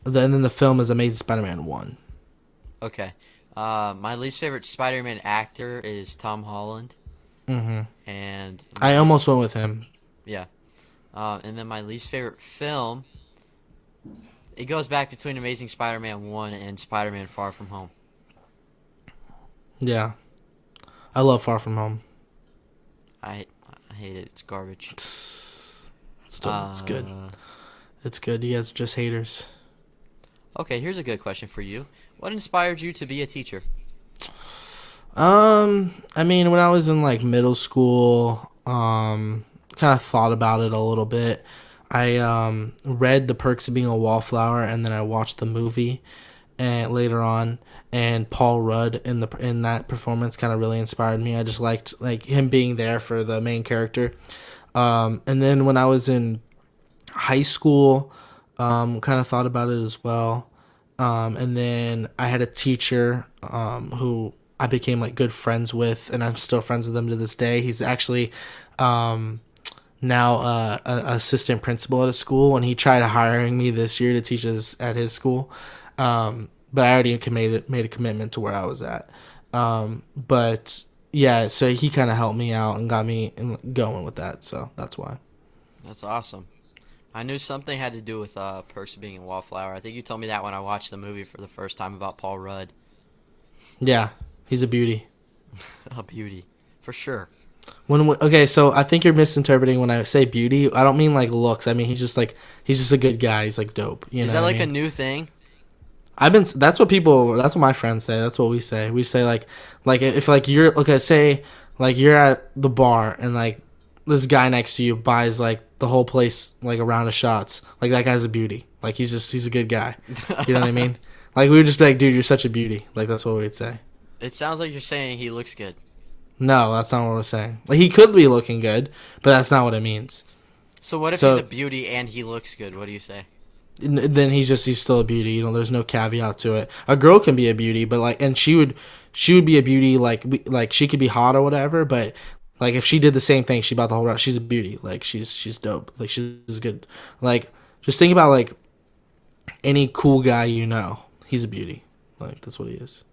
then the film is Amazing Spider-Man 1. Okay. My least favorite Spider-Man actor is Tom Holland. And I almost went with him. Yeah. And then my least favorite film, it goes back between Amazing Spider-Man 1 and Spider-Man Far From Home. Yeah. I love Far From Home. I hate it. It's garbage. It's good. It's good. You guys are just haters. Okay, here's a good question for you. What inspired you to be a teacher? I mean, when I was in like middle school, kind of thought about it a little bit. I read The Perks of Being a Wallflower, and then I watched the movie, and later on, and Paul Rudd in that performance kind of really inspired me. I just liked like him being there for the main character. And then when I was in high school, kind of thought about it as well. And then I had a teacher who I became like good friends with, and I'm still friends with him to this day. He's actually now an assistant principal at a school, and he tried hiring me this year to teach us at his school. But I already made a commitment to where I was at. But yeah, so he kind of helped me out and got me going with that. So that's why. That's awesome. I knew something had to do with Perks of Being a Wallflower. I think you told me that when I watched the movie for the first time about Paul Rudd. Yeah, he's a beauty. A beauty, for sure. Okay, so I think you're misinterpreting when I say beauty. I don't mean like looks. I mean he's just a good guy. He's like dope. You know Is that what like I mean? a new thing? That's what my friends say. That's what we say. We say like if like you're okay, say like you're at the bar and like this guy next to you buys like the whole place like a round of shots. Like that guy's a beauty. Like he's a good guy. You know what I mean? Like we would just be like, dude, you're such a beauty. Like that's what we'd say. It sounds like you're saying he looks good. No, that's not what we're saying. Like he could be looking good, but that's not what it means. So what if he's a beauty and he looks good? What do you say? Then he's still a beauty. You know, there's no caveat to it. A girl can be a beauty, but like, and she would be a beauty. Like she could be hot or whatever. But like if she did the same thing, she bought the whole round. She's a beauty. Like she's dope. Like she's good. Like just think about like any cool guy you know. He's a beauty. Like that's what he is.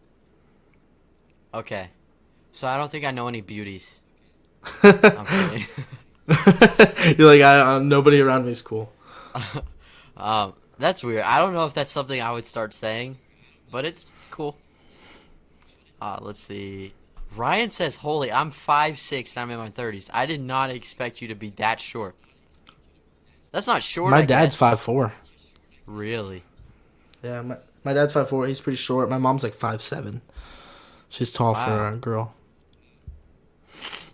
Okay, so I don't think I know any beauties. I'm kidding. You're like nobody around me is cool. That's weird. I don't know if that's something I would start saying, but it's cool. Let's see. Ryan says, "Holy, I'm 5'6" and I'm in my 30s. I did not expect you to be that short." That's not short. My dad's 5'4". Really? Yeah, my dad's 5'4". He's pretty short. My mom's like 5'7". She's tall for a girl.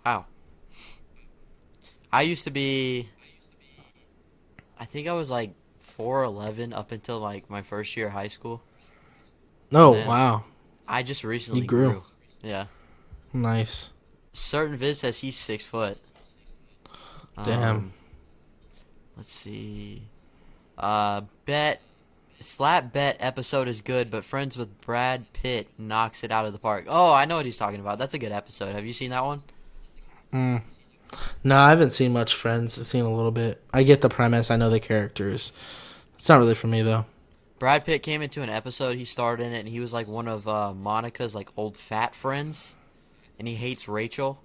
Wow. I used to be. I think I was like 4'11" up until like my first year of high school. Oh, wow. I just recently You grew. Yeah. Nice. Certain Viz says he's 6 foot. Damn. Let's see. Slap Bet episode is good, but Friends with Brad Pitt knocks it out of the park. Oh, I know what he's talking about. That's a good episode. Have you seen that one? No, I haven't seen much Friends. I've seen a little bit. I get the premise. I know the characters. It's not really for me, though. Brad Pitt came into an episode. He starred in it, and he was like one of Monica's like old fat friends, and he hates Rachel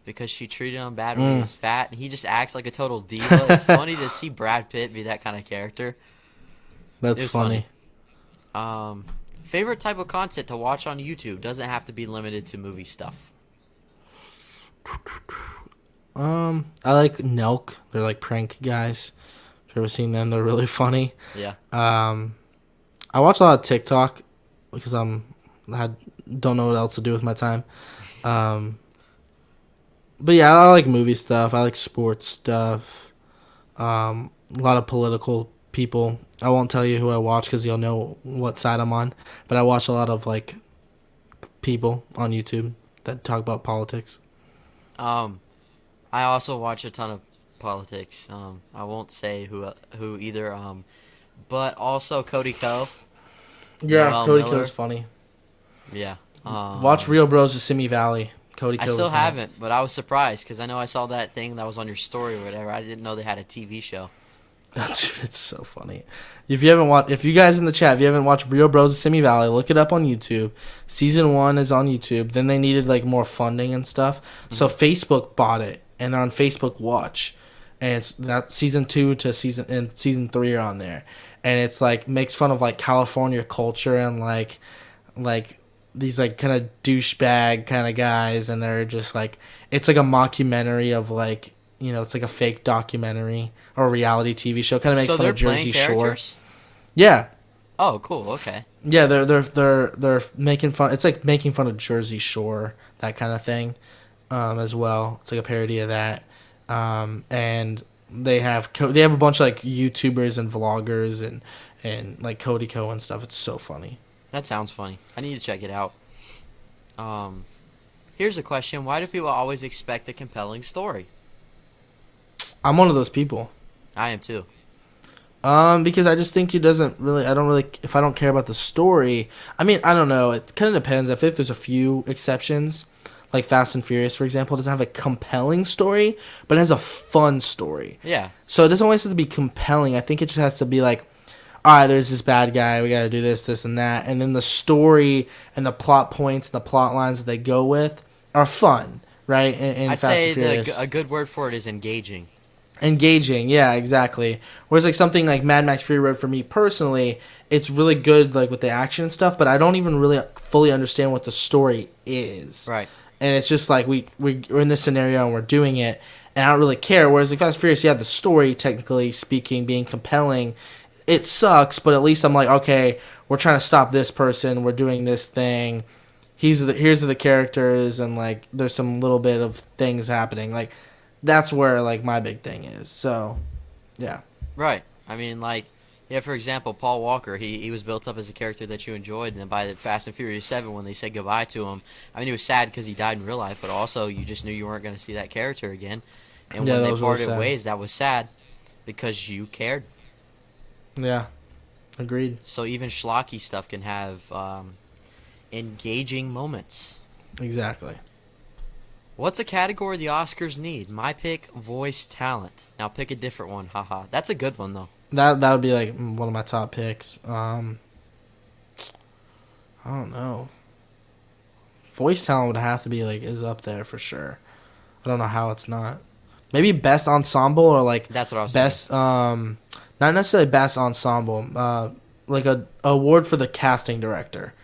because she treated him bad when he was fat, and he just acts like a total diva. It's funny to see Brad Pitt be that kind of character. That's funny. Favorite type of content to watch on YouTube doesn't have to be limited to movie stuff. I like Nelk. They're like prank guys. If you've ever seen them, they're really funny. Yeah. I watch a lot of TikTok because I don't know what else to do with my time. But yeah, I like movie stuff. I like sports stuff. A lot of political people. I won't tell you who I watch because you'll know what side I'm on. But I watch a lot of like people on YouTube that talk about politics. I also watch a ton of politics. I won't say who either. But also Cody Ko. Yeah, Noel Cody Miller. Ko's funny. Yeah. Watch Real Bros of Simi Valley. Cody Ko. I still haven't, but I was surprised because I know I saw that thing that was on your story or whatever. I didn't know they had a TV show. It's so funny. If you guys in the chat, if you haven't watched Real Bros of Simi Valley, look it up on YouTube. Season 1 is on YouTube. Then they needed like more funding and stuff, so Facebook bought it, and they're on Facebook Watch, and it's that season 2 to season 3 are on there, and it's like makes fun of like California culture and like these like kind of douchebag kind of guys, and they're just like it's like a mockumentary of like it's like a fake documentary or reality TV show. Kind of makes So fun they're of playing Jersey Shore. characters? Yeah, Oh, cool. Okay. yeah, they're making fun. It's like making fun of Jersey Shore, that kind of thing, as well. It's like a parody of that, and they have a bunch of like YouTubers and vloggers and like Cody Co and stuff. It's so funny. That sounds funny. I need to check it out. Um, Here's a question. Why do people always expect a compelling story? I'm one of those people. I am too. Because I just think I don't really, if I don't care about the story, I mean, I don't know, it kind of depends. I think there's a few exceptions, like Fast and Furious, for example, doesn't have a compelling story, but it has a fun story. Yeah. So it doesn't always have to be compelling. I think it just has to be like, all right, there's this bad guy, we gotta do this, and that, and then the story and the plot points and the plot lines that they go with are fun, right? In I'd Fast say and Furious. a good word for it is engaging. Engaging, yeah, exactly. Whereas like something like Mad Max Fury Road for me personally, it's really good like with the action and stuff, but I don't even really fully understand what the story is. Right. And it's just like we're in this scenario and we're doing it, and I don't really care. Whereas like Fast and Furious, yeah, the story technically speaking being compelling, it sucks, but at least I'm like, okay, we're trying to stop this person, we're doing this thing. Here's the characters, and like there's some little bit of things happening. Like that's where like my big thing is. So, yeah. Right. I mean, like, yeah, for example, Paul Walker, he was built up as a character that you enjoyed, and then by the Fast and Furious 7, when they said goodbye to him, I mean, it was sad because he died in real life, but also you just knew you weren't going to see that character again. And Yeah, when that they was really parted sad. ways, that was sad because you cared. Yeah. Agreed. So even schlocky stuff can have engaging moments. Exactly. What's a category the Oscars need? My pick, voice talent. Now pick a different one. Haha. That's a good one, though. That would be like one of my top picks. I don't know. Voice talent would have to be like is up there for sure. I don't know how it's not. Maybe best ensemble or like That's what I was best not necessarily best ensemble. Like a award for the casting director.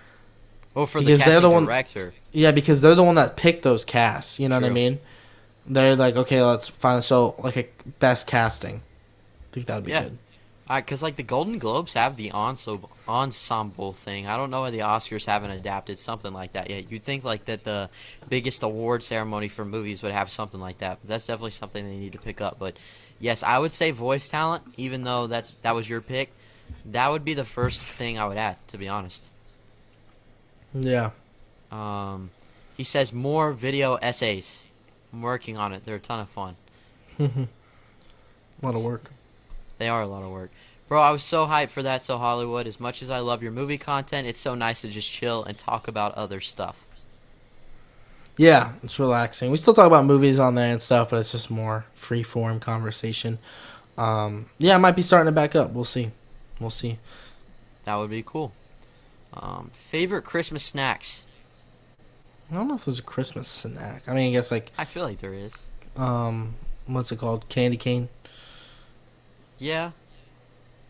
Oh, for the Because they're casting the one- director. Yeah, because they're the one that picked those casts. You know what I True. mean? They're like, okay, let's find so like a best casting. I think that would be Yeah. good. Because like the Golden Globes have the ensemble thing. I don't know why the Oscars haven't adapted something like that yet. You'd think like that the biggest award ceremony for movies would have something like that. But that's definitely something they need to pick up. But yes, I would say voice talent, even though that was your pick. That would be the first thing I would add, to be honest. Yeah. He says more video essays. I'm working on it. They're a ton of fun. A lot of work. They are a lot of work. Bro, I was so hyped for That So Hollywood. As much as I love your movie content, it's so nice to just chill and talk about other stuff. Yeah, it's relaxing. We still talk about movies on there and stuff, but it's just more free form conversation. Yeah, I might be starting to back up. We'll see. We'll see. That would be cool. Favorite Christmas snacks? I don't know if there's a Christmas snack. I mean, I guess like I feel like there is. what's it called? Candy cane. Yeah.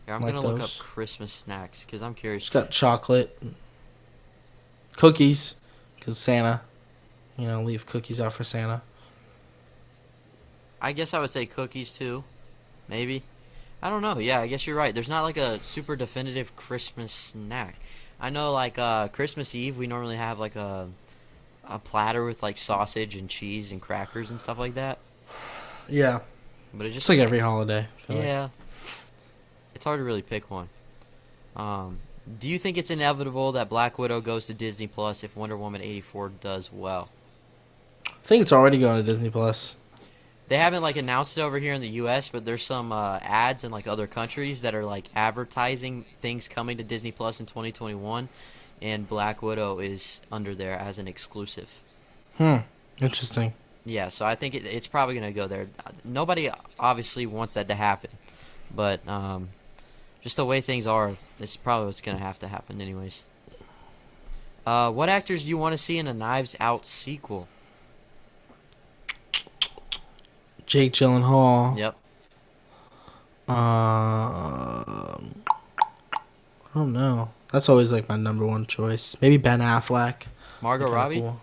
Here, I'm Like going to look up those. Christmas snacks because I'm curious. Just got chocolate, cookies, because Santa. Leave cookies out for Santa. I guess I would say cookies too. Maybe. I don't know. Yeah, I guess you're right. There's not like a super definitive Christmas snack. I know like Christmas Eve we normally have like a platter with like sausage and cheese and crackers and stuff like that. Yeah, But it just it's like every holiday. I feel like. yeah. It's hard to really pick one. Do you think it's inevitable that Black Widow goes to Disney Plus if Wonder Woman 84 does well? I think it's already going to Disney Plus. They haven't like announced it over here in the U.S., but there's some ads in like other countries that are like advertising things coming to Disney Plus in 2021, and Black Widow is under there as an exclusive. Interesting. Yeah, so I think it's probably gonna go there. Nobody obviously wants that to happen, but just the way things are, it's probably what's gonna have to happen anyways. What actors do you want to see in a Knives Out sequel? Jake Gyllenhaal. Yep. I don't know. That's always like my number one choice. Maybe Ben Affleck. Margot Robbie. Cool.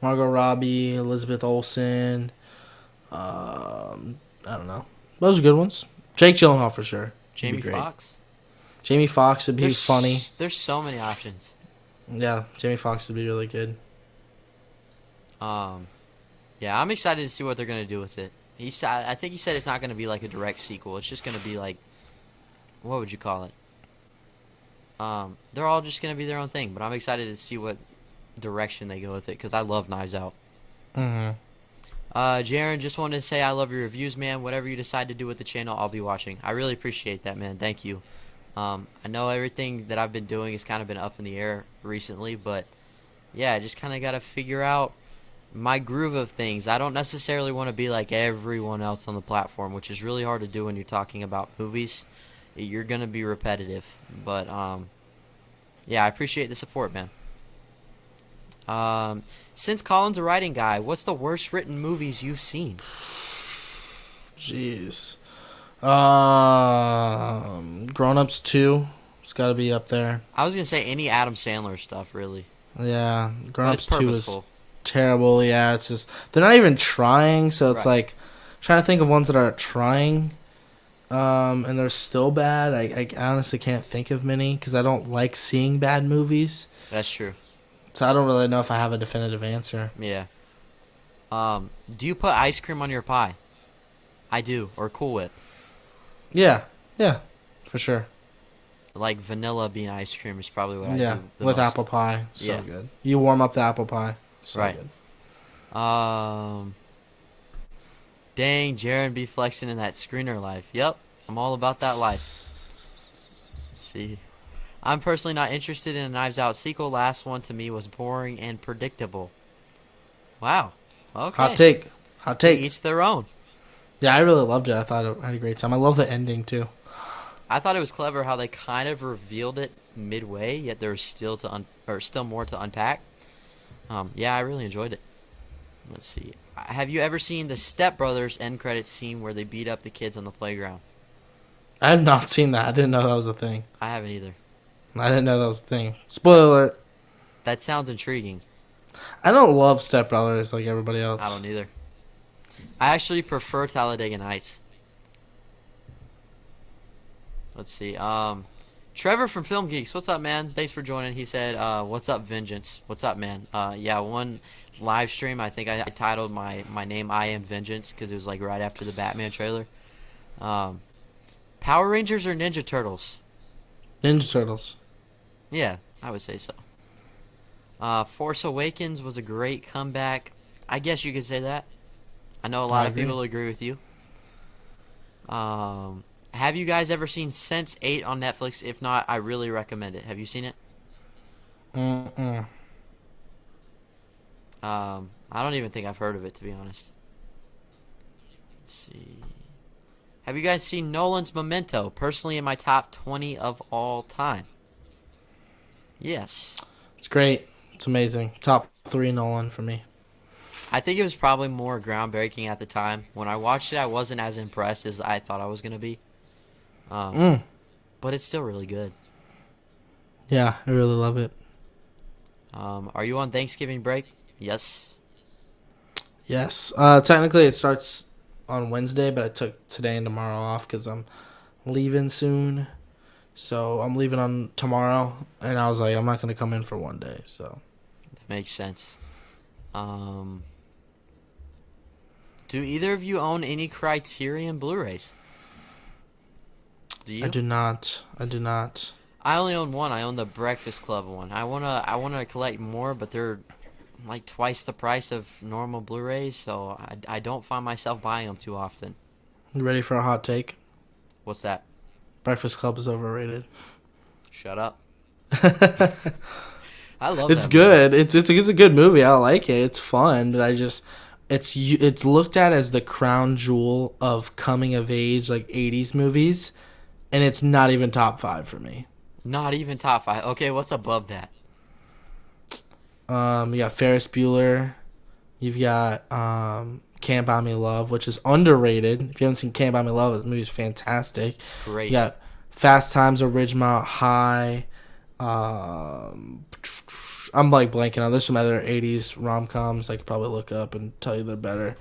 Margot Robbie, Elizabeth Olsen. I don't know. Those are good ones. Jake Gyllenhaal for sure. Jamie Foxx. Jamie Foxx would be funny. There's so many options. Yeah, Jamie Foxx would be really good. Yeah, I'm excited to see what they're gonna do with it. I think he said it's not gonna be like a direct sequel. It's just gonna be like, what would you call it? They're all just gonna be their own thing. But I'm excited to see what direction they go with it because I love Knives Out. Jaren, just wanted to say I love your reviews, man. Whatever you decide to do with the channel, I'll be watching. I really appreciate that, man. Thank you. I know everything that I've been doing has kind of been up in the air recently, but yeah, I just kind of got to figure out my groove of things. I don't necessarily want to be like everyone else on the platform, which is really hard to do when you're talking about movies. You're going to be repetitive, but yeah, I appreciate the support, man. Since Colin's a writing guy, what's the worst written movies you've seen? Jeez. Grown Ups 2. It's got to be up there. I was going to say any Adam Sandler stuff, really. Yeah, Grown But Ups it's 2 is purposeful. terrible. Yeah, it's just they're not even trying, so it's Right. like trying to think of ones that are trying, and they're still bad. I honestly can't think of many because I don't like seeing bad movies. That's true. So I don't really know if I have a definitive answer. Yeah. Do you put ice cream on your pie? I do, or Cool Whip. Yeah, for sure. Like vanilla bean ice cream is probably what I Yeah, do the with most. apple pie, so Yeah. good. You warm up the apple pie, so Right. good. Dang, Jaren be flexing in that screener life. Yep, I'm all about that life. Let's see. I'm personally not interested in a Knives Out sequel. Last one to me was boring and predictable. Wow. Okay. Hot take. To each their own. Yeah, I really loved it. I thought I had a great time. I love the ending too. I thought it was clever how they kind of revealed it midway, yet there's still still more to unpack. Yeah, I really enjoyed it. Let's see. Have you ever seen the Step Brothers end credits scene where they beat up the kids on the playground? I have not seen that. I didn't know that was a thing. I haven't either. I didn't know that was a thing. Spoiler alert. That sounds intriguing. I don't love Step Brothers like everybody else. I don't either. I actually prefer Talladega Nights. Let's see. Trevor from Film Geeks, what's up, man? Thanks for joining. He said, "What's up, Vengeance? What's up, man?" Yeah, one live stream. I think I titled my name "I Am Vengeance" because it was like right after the Batman trailer. Power Rangers or Ninja Turtles? Ninja Turtles. Yeah, I would say so. Force Awakens was a great comeback. I guess you could say that. I know a lot of people agree with you. Have you guys ever seen Sense8 on Netflix? If not, I really recommend it. Have you seen it? Mm-mm. I don't even think I've heard of it, to be honest. Let's see. Have you guys seen Nolan's Memento? Personally, in my top 20 of all time. Yes. It's great. It's amazing. Top 3 Nolan for me. I think it was probably more groundbreaking at the time. When I watched it, I wasn't as impressed as I thought I was going to be. But it's still really good. Yeah, I really love it. Are you on Thanksgiving break? Yes. Yes. Technically, it starts on Wednesday, but I took today and tomorrow off because I'm leaving soon. So I'm leaving on tomorrow, and I was like, I'm not going to come in for one day. So That makes sense. Do either of you own any Criterion Blu-rays? Do you? I do not. I only own one. I own the Breakfast Club one. I wanna collect more, but they're like twice the price of normal Blu-rays, so I don't find myself buying them too often. You ready for a hot take? What's that? Breakfast Club is overrated. Shut up. I love It's that good. It's a good movie. I like it. It's fun, but it's looked at as the crown jewel of coming of age like 80s movies, and it's not even top 5 for me. Not even top 5. Okay, what's above that? You got Ferris Bueller. You've got Can't Buy Me Love, which is underrated. If you haven't seen Can't Buy Me Love, the movie's fantastic. Great. You got Fast Times at Ridgemont High. Um, I'm like blanking out. There's some other 80s rom-coms I could probably look up and tell you they're better.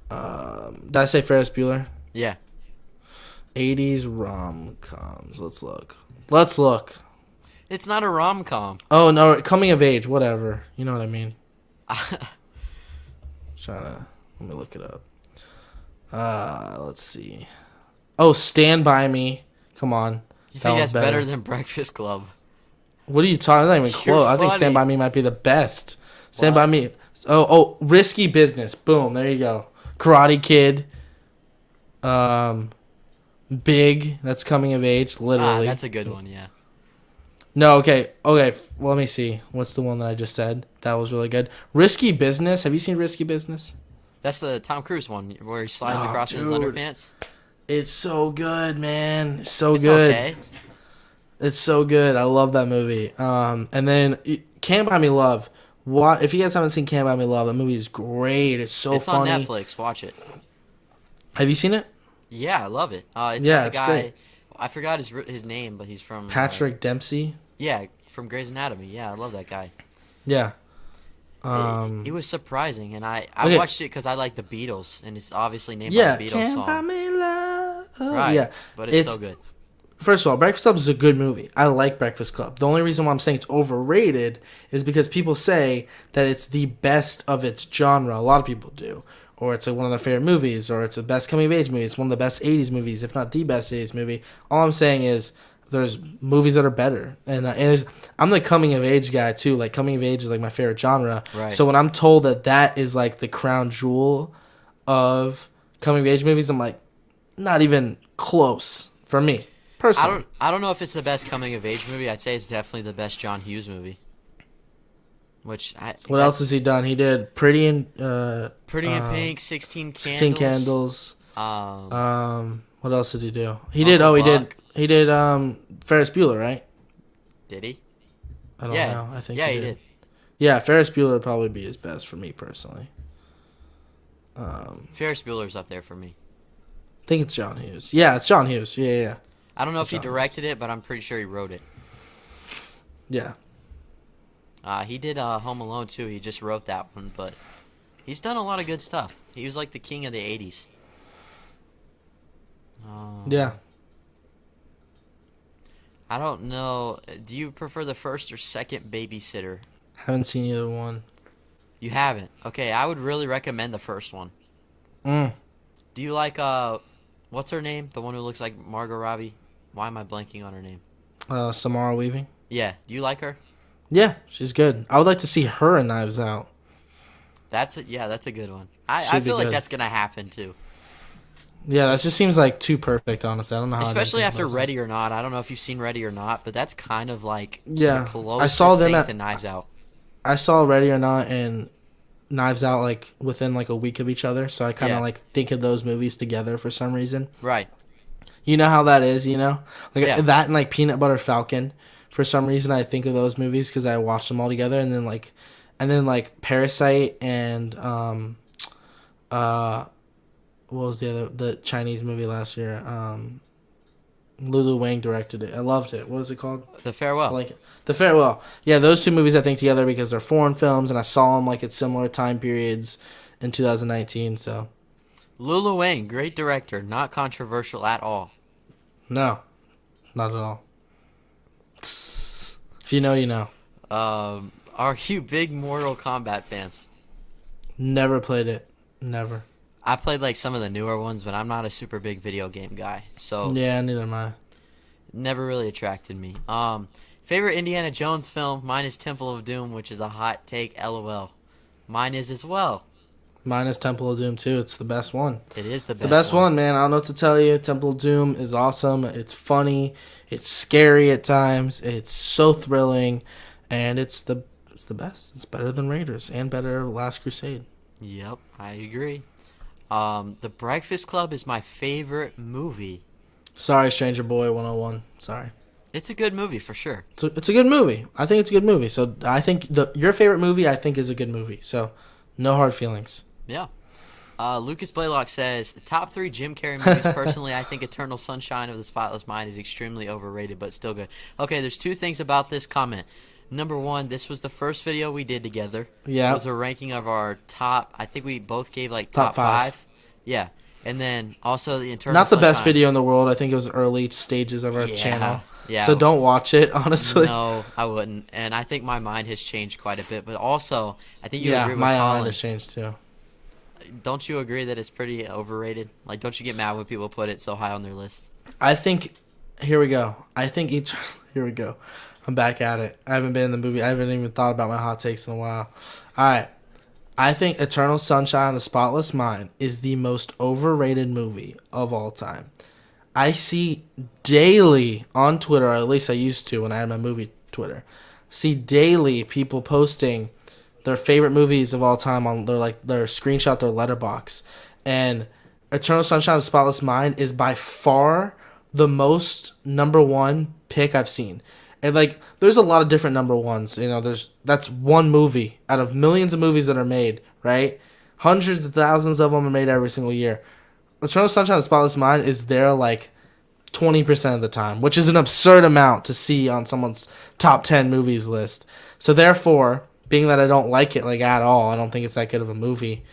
Did I say Ferris Bueller? Yeah. 80s rom-coms. Let's look. Let's look. It's not a rom-com. Oh, no. Coming of age. Whatever. You know what I mean. Trying to... Let me look it up. Let's see. Oh, Stand By Me. Come on. You think that's better than Breakfast Club? What are you talking? That's not even You're close. I think funny. Stand By Me might be the best. Stand What? By Me. Oh, Risky Business. Boom. There you go. Karate Kid. Big. That's coming of age. Literally. That's a good one, yeah. No, okay. Okay. Well, let me see. What's the one that I just said? That was really good. Risky Business. Have you seen Risky Business? That's the Tom Cruise one where he slides Oh, across his dude. underpants. It's so good, man. It's so It's good. okay. It's so good. I love that movie. And then Can't Buy Me Love. What if you guys haven't seen Can't Buy Me Love? That movie is great. It's so It's funny. on Netflix. Watch it. Have you seen it? Yeah, I love it. It's Yeah, got the it's guy. great. I forgot his name, but he's from Patrick Dempsey. Yeah, from Grey's Anatomy. Yeah, I love that guy. Yeah. He was surprising, and I okay. watched it because I like the Beatles, and it's obviously named Yeah. by the Beatles Can't Buy song. Me Love. Right. Yeah. But it's so good. First of all, Breakfast Club is a good movie. I like Breakfast Club. The only reason why I'm saying it's overrated is because people say that it's the best of its genre. A lot of people do. Or it's like one of their favorite movies, or it's the best coming of age movie. It's one of the best 80s movies, if not the best 80s movie. All I'm saying is there's movies that are better. And I'm the coming of age guy too. Like coming of age is like my favorite genre. Right. So when I'm told that is like the crown jewel of coming of age movies, I'm like, not even close for me personally. I don't know if it's the best coming of age movie. I'd say it's definitely the best John Hughes movie. What else has he done? He did Pretty in Pink, 16 Candles. 16 Candles. What else did he do? He Uncle did Buck. he did Ferris Bueller, right? Did he? I don't know. I think yeah, he did. Yeah, Ferris Bueller would probably be his best for me personally. Ferris Bueller's up there for me. I think it's John Hughes. Yeah, it's John Hughes. Yeah. I don't know if he John Hughes. directed it, but I'm pretty sure he wrote it. Yeah. He did Home Alone too. He just wrote that one, but he's done a lot of good stuff. He was like the king of the 80s. Yeah. I don't know. Do you prefer the first or second Babysitter? Haven't seen either one. You haven't? Okay, I would really recommend the first one. Mm. Do you like, what's her name? The one who looks like Margot Robbie? Why am I blanking on her name? Samara Weaving. Yeah, do you like her? Yeah, she's good. I would like to see her in Knives Out. That's a good one. I Should be feel like good. that's going to happen too. Yeah, that just seems like too perfect, honestly. I don't know how. Especially I didn't think after about that. Ready or Not. I don't know if you've seen Ready or Not, but that's kind of like Yeah, the closest I saw them thing at- to Knives Out. I saw Ready or Not and Knives Out like within like a week of each other, so I kind of Yeah. like think of those movies together for some reason. Right. You know how that is, you know, like Yeah. that and like Peanut Butter Falcon. For some reason, I think of those movies because I watched them all together, and then like Parasite and what was the Chinese movie last year? Lulu Wang directed it. I loved it. What was it called? The Farewell. I like it. The Farewell. Yeah, those two movies I think together because they're foreign films, and I saw them like at similar time periods in 2019. So Lulu Wang, great director, not controversial at all. no, not at all. If you know, you know. Are you big Mortal Kombat fans? Never played it. Never. I played like some of the newer ones, but I'm not a super big video game guy, so Yeah, neither am I. never really attracted me. Favorite Indiana Jones film? Mine is Temple of Doom, which is a hot take. LOL. Mine is as well. Mine is Temple of Doom too. It's the best one. It is the It's the best one, man. I don't know what to tell you. Temple of Doom is awesome. It's funny. It's scary at times. It's so thrilling, and it's the best. It's better than Raiders and better than Last Crusade. Yep, I agree. The Breakfast Club is my favorite movie. Sorry, Stranger Boy 101. Sorry. It's a good movie for sure. It's a good movie. I think it's a good movie. So I think your favorite movie I think is a good movie. So no hard feelings. Yeah. Lucas Blaylock says, top 3 Jim Carrey movies. Personally, I think Eternal Sunshine of the Spotless Mind is extremely overrated, but still good. Okay, there's 2 things about this comment. Number 1, this was the first video we did together. Yeah. It was a ranking of our top, I think we both gave like Top top 5. Yeah. And then also the Eternal Not the Sunshine. best video in the world. I think it was early stages of our Yeah, channel. yeah. So don't watch it, honestly. No, I wouldn't. And I think my mind has changed quite a bit. But also, I think you agree with my Colin. mind has changed too. Don't you agree that it's pretty overrated? Like, don't you get mad when people put it so high on their list? I think. Here we go. I think each. Here we go. I'm back at it. I haven't been in the movie. I haven't even thought about my hot takes in a while. All right. I think Eternal Sunshine of the Spotless Mind is the most overrated movie of all time. I see daily on Twitter, or at least I used to when I had my movie Twitter, see daily people posting their favorite movies of all time on their screenshot, their letterbox. And Eternal Sunshine of the Spotless Mind is by far the most number 1 pick I've seen. And there's a lot of different number ones. You know, that's one movie out of millions of movies that are made, right? Hundreds of thousands of them are made every single year. Eternal Sunshine of the Spotless Mind is there 20% of the time, which is an absurd amount to see on someone's top 10 movies list. So therefore, being that I don't like it at all, I don't think it's that good of a movie.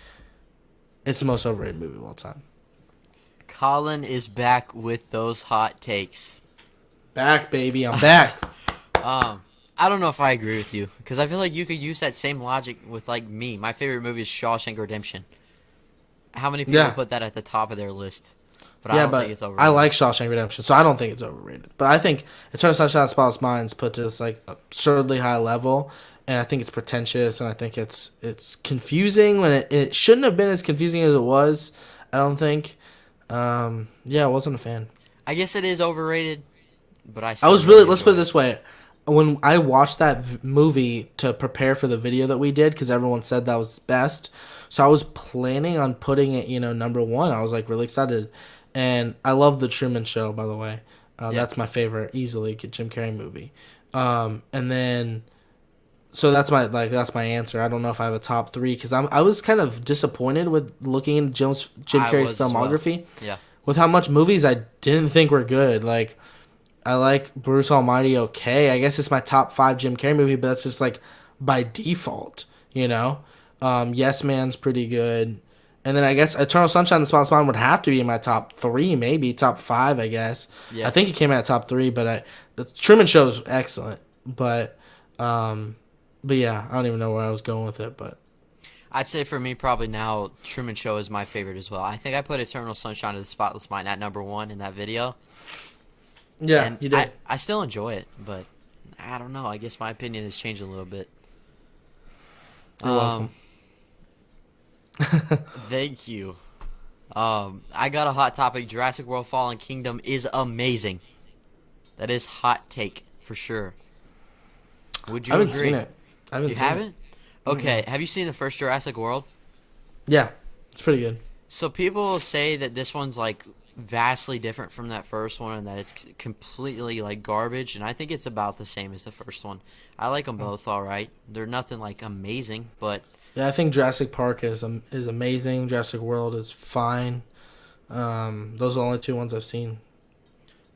It's the most overrated movie of all time. Colin is back with those hot takes. Back, baby, I'm back. I don't know if I agree with you because I feel like you could use that same logic with me. My favorite movie is Shawshank Redemption. How many people put that at the top of their list? But I don't think it's overrated. I like Shawshank Redemption, so I don't think it's overrated. But I think Eternal Sunshine of the Spotless Mind is put to this absurdly high level, and I think it's pretentious, and I think it's confusing when it shouldn't have been as confusing as it was. I don't think. I wasn't a fan. I guess it is overrated, but I was really. Let's put it this way. When I watched that movie to prepare for the video that we did, because everyone said that was best, so I was planning on putting it, number 1. I was really excited, and I love The Truman Show, by the way. That's my favorite, easily, Jim Carrey movie. And then, so that's my answer. I don't know if I have a top 3 because I was kind of disappointed with looking into Jim Carrey's filmography. Well. Yeah, with how much movies I didn't think were good. I like Bruce Almighty okay. I guess it's my top 5 Jim Carrey movie, but that's just by default, Yes Man's pretty good. And then I guess Eternal Sunshine of the Spotless Mind would have to be in my top 3, maybe top 5, I guess. Yeah. I think it came out top 3, but the Truman Show is excellent. But yeah, I don't even know where I was going with it, but I'd say for me probably now Truman Show is my favorite as well. I think I put Eternal Sunshine of the Spotless Mind at number 1 in that video. Yeah, and you did. I still enjoy it, but I don't know. I guess my opinion has changed a little bit. You're welcome. Thank you. I got a hot topic. Jurassic World Fallen Kingdom is amazing. That is hot take for sure. Would you agree? I haven't seen it. You haven't? Okay. Mm-hmm. Have you seen the first Jurassic World? Yeah, it's pretty good. So people say that this one's vastly different from that first one and that it's completely garbage, and I think it's about the same as the first one. I like them both all right. They're nothing amazing, but yeah, I think Jurassic Park is amazing. Jurassic World is fine. Those are the only 2 ones I've seen.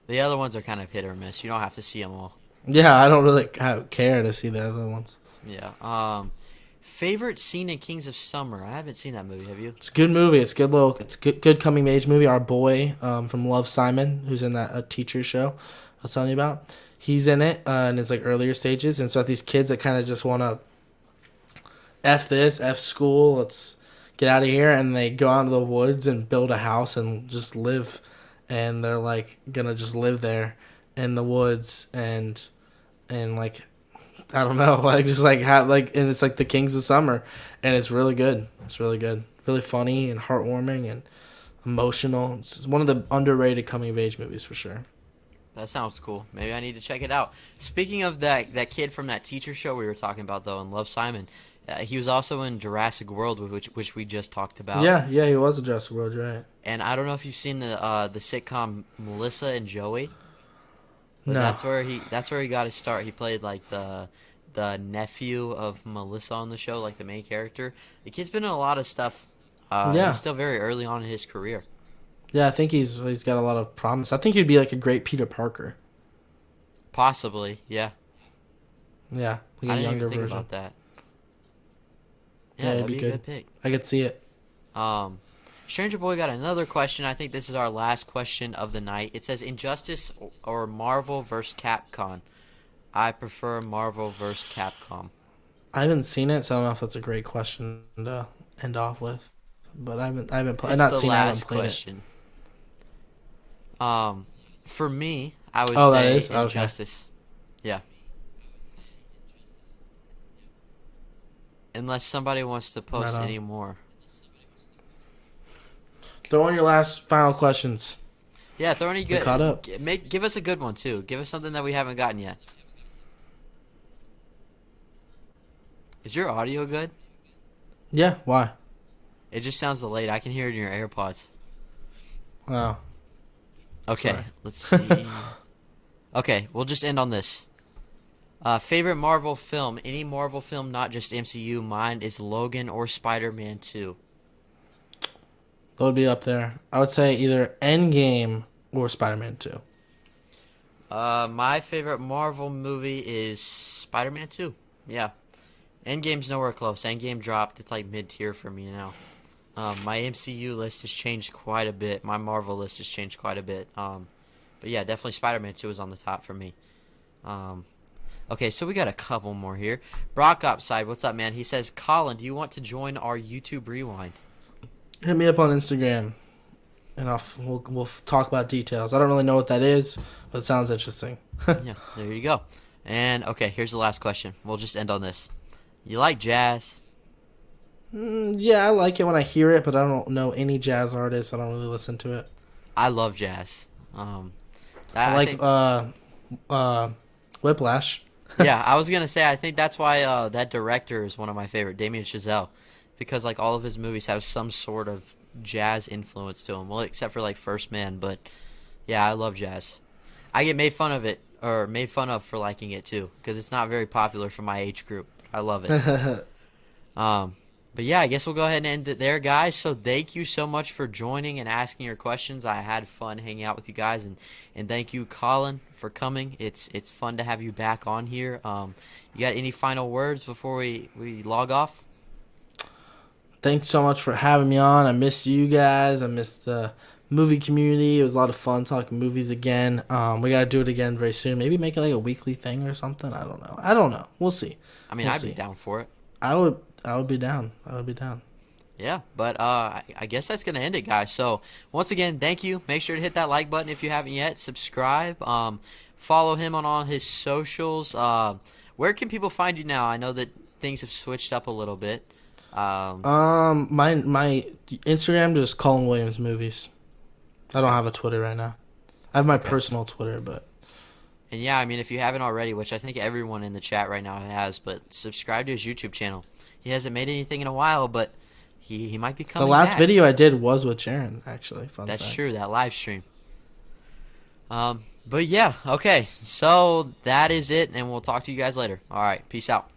The other ones are kind of hit or miss. You don't have to see them all. Yeah, I don't really care to see the other ones. Yeah. Favorite scene in Kings of Summer? I haven't seen that movie. Have you? It's a good movie. It's good coming of age movie. Our boy from Love, Simon, who's in that teacher show I was telling you about, he's in it in his earlier stages, and it's about these kids that kind of just want to F this, F school, let's get out of here, and they go out into the woods and build a house and just live, and they're gonna just live there in the woods and I don't know, and it's the Kings of Summer, and it's really good. It's really good, really funny and heartwarming and emotional. It's one of the underrated coming of age movies for sure. That sounds cool. Maybe I need to check it out. Speaking of that kid from that teacher show we were talking about though, in Love, Simon, he was also in Jurassic World, which we just talked about. Yeah, he was in Jurassic World, right? And I don't know if you've seen the sitcom Melissa and Joey. But no. That's where he got his start. He played the nephew of Melissa on the show, the main character. The kid's been in a lot of stuff. Yeah. He's still very early on in his career. Yeah, I think he's got a lot of promise. I think he'd be like a great Peter Parker. Possibly, yeah. Yeah, like I a didn't younger even think version. about that. Yeah, Yeah, it'd that'd be be a good. good pick. I could see it. Um, Stranger Boy got another question. I think this is our last question of the night. It says Injustice or Marvel vs. Capcom. I prefer Marvel vs. Capcom. I haven't seen it, so I don't know if that's a great question to end off with. But I haven't It's not the seen it. I haven't last played question. For me, I would Oh, that say is? Okay. Injustice. Yeah. Unless somebody wants to it. post Right on. any more. Throw in your last final questions. Yeah, throw any We good. caught up. Give us a good one too. Give us something that we haven't gotten yet. Is your audio good? Yeah. Why? It just sounds delayed. I can hear it in your AirPods. Oh. Okay, Sorry. let's see. Okay, we'll just end on this. Favorite Marvel film? Any Marvel film, not just MCU. Mine is Logan or Spider-Man 2. That would be up there. I would say either Endgame or Spider-Man 2. My favorite Marvel movie is Spider-Man 2. Yeah. Endgame's nowhere close. Endgame dropped. It's like mid-tier for me now. My MCU list has changed quite a bit. My Marvel list has changed quite a bit. But yeah, definitely Spider-Man 2 is on the top for me. Okay, so we got a couple more here. Brock Upside, what's up, man? He says, Colin, do you want to join our YouTube Rewind? Hit me up on Instagram, and we'll talk about details. I don't really know what that is, but it sounds interesting. Yeah, there you go. And, okay, here's the last question. We'll just end on this. You like jazz? Yeah, I like it when I hear it, but I don't know any jazz artists. I don't really listen to it. I love jazz. I like think, Whiplash. yeah, I was gonna say I think that's why that director is one of my favorite, Damien Chazelle, because like all of his movies have some sort of jazz influence to them. Well, except for like First Man, but yeah, I love jazz. I get made fun of for liking it too, because it's not very popular for my age group. I love it. But yeah, I guess we'll go ahead and end it there, guys. So thank you so much for joining and asking your questions. I had fun hanging out with you guys, and thank you, Colin, for coming. It's fun to have you back on here. You got any final words before we log off? Thanks so much for having me on. I miss you guys. I miss the movie community. It was a lot of fun talking movies again. We gotta do it again very soon. Maybe make it like a weekly thing or something. I don't know. We'll see. I mean, I'd be down for it. I would be down. Yeah, but I guess that's going to end it, guys. So, once again, thank you. Make sure to hit that like button if you haven't yet. Subscribe. Follow him on all his socials. Where can people find you now? I know that things have switched up a little bit. My Instagram just Colin Williams movies. I don't have a Twitter right now. I have my personal Twitter, but... And yeah, I mean, if you haven't already, which I think everyone in the chat right now has, but subscribe to his YouTube channel. He hasn't made anything in a while, but he might be coming The last back. video I did was with Jaren, actually. Fun That's fact. true, that live stream. But yeah, okay. So that is it, and we'll talk to you guys later. All right, peace out.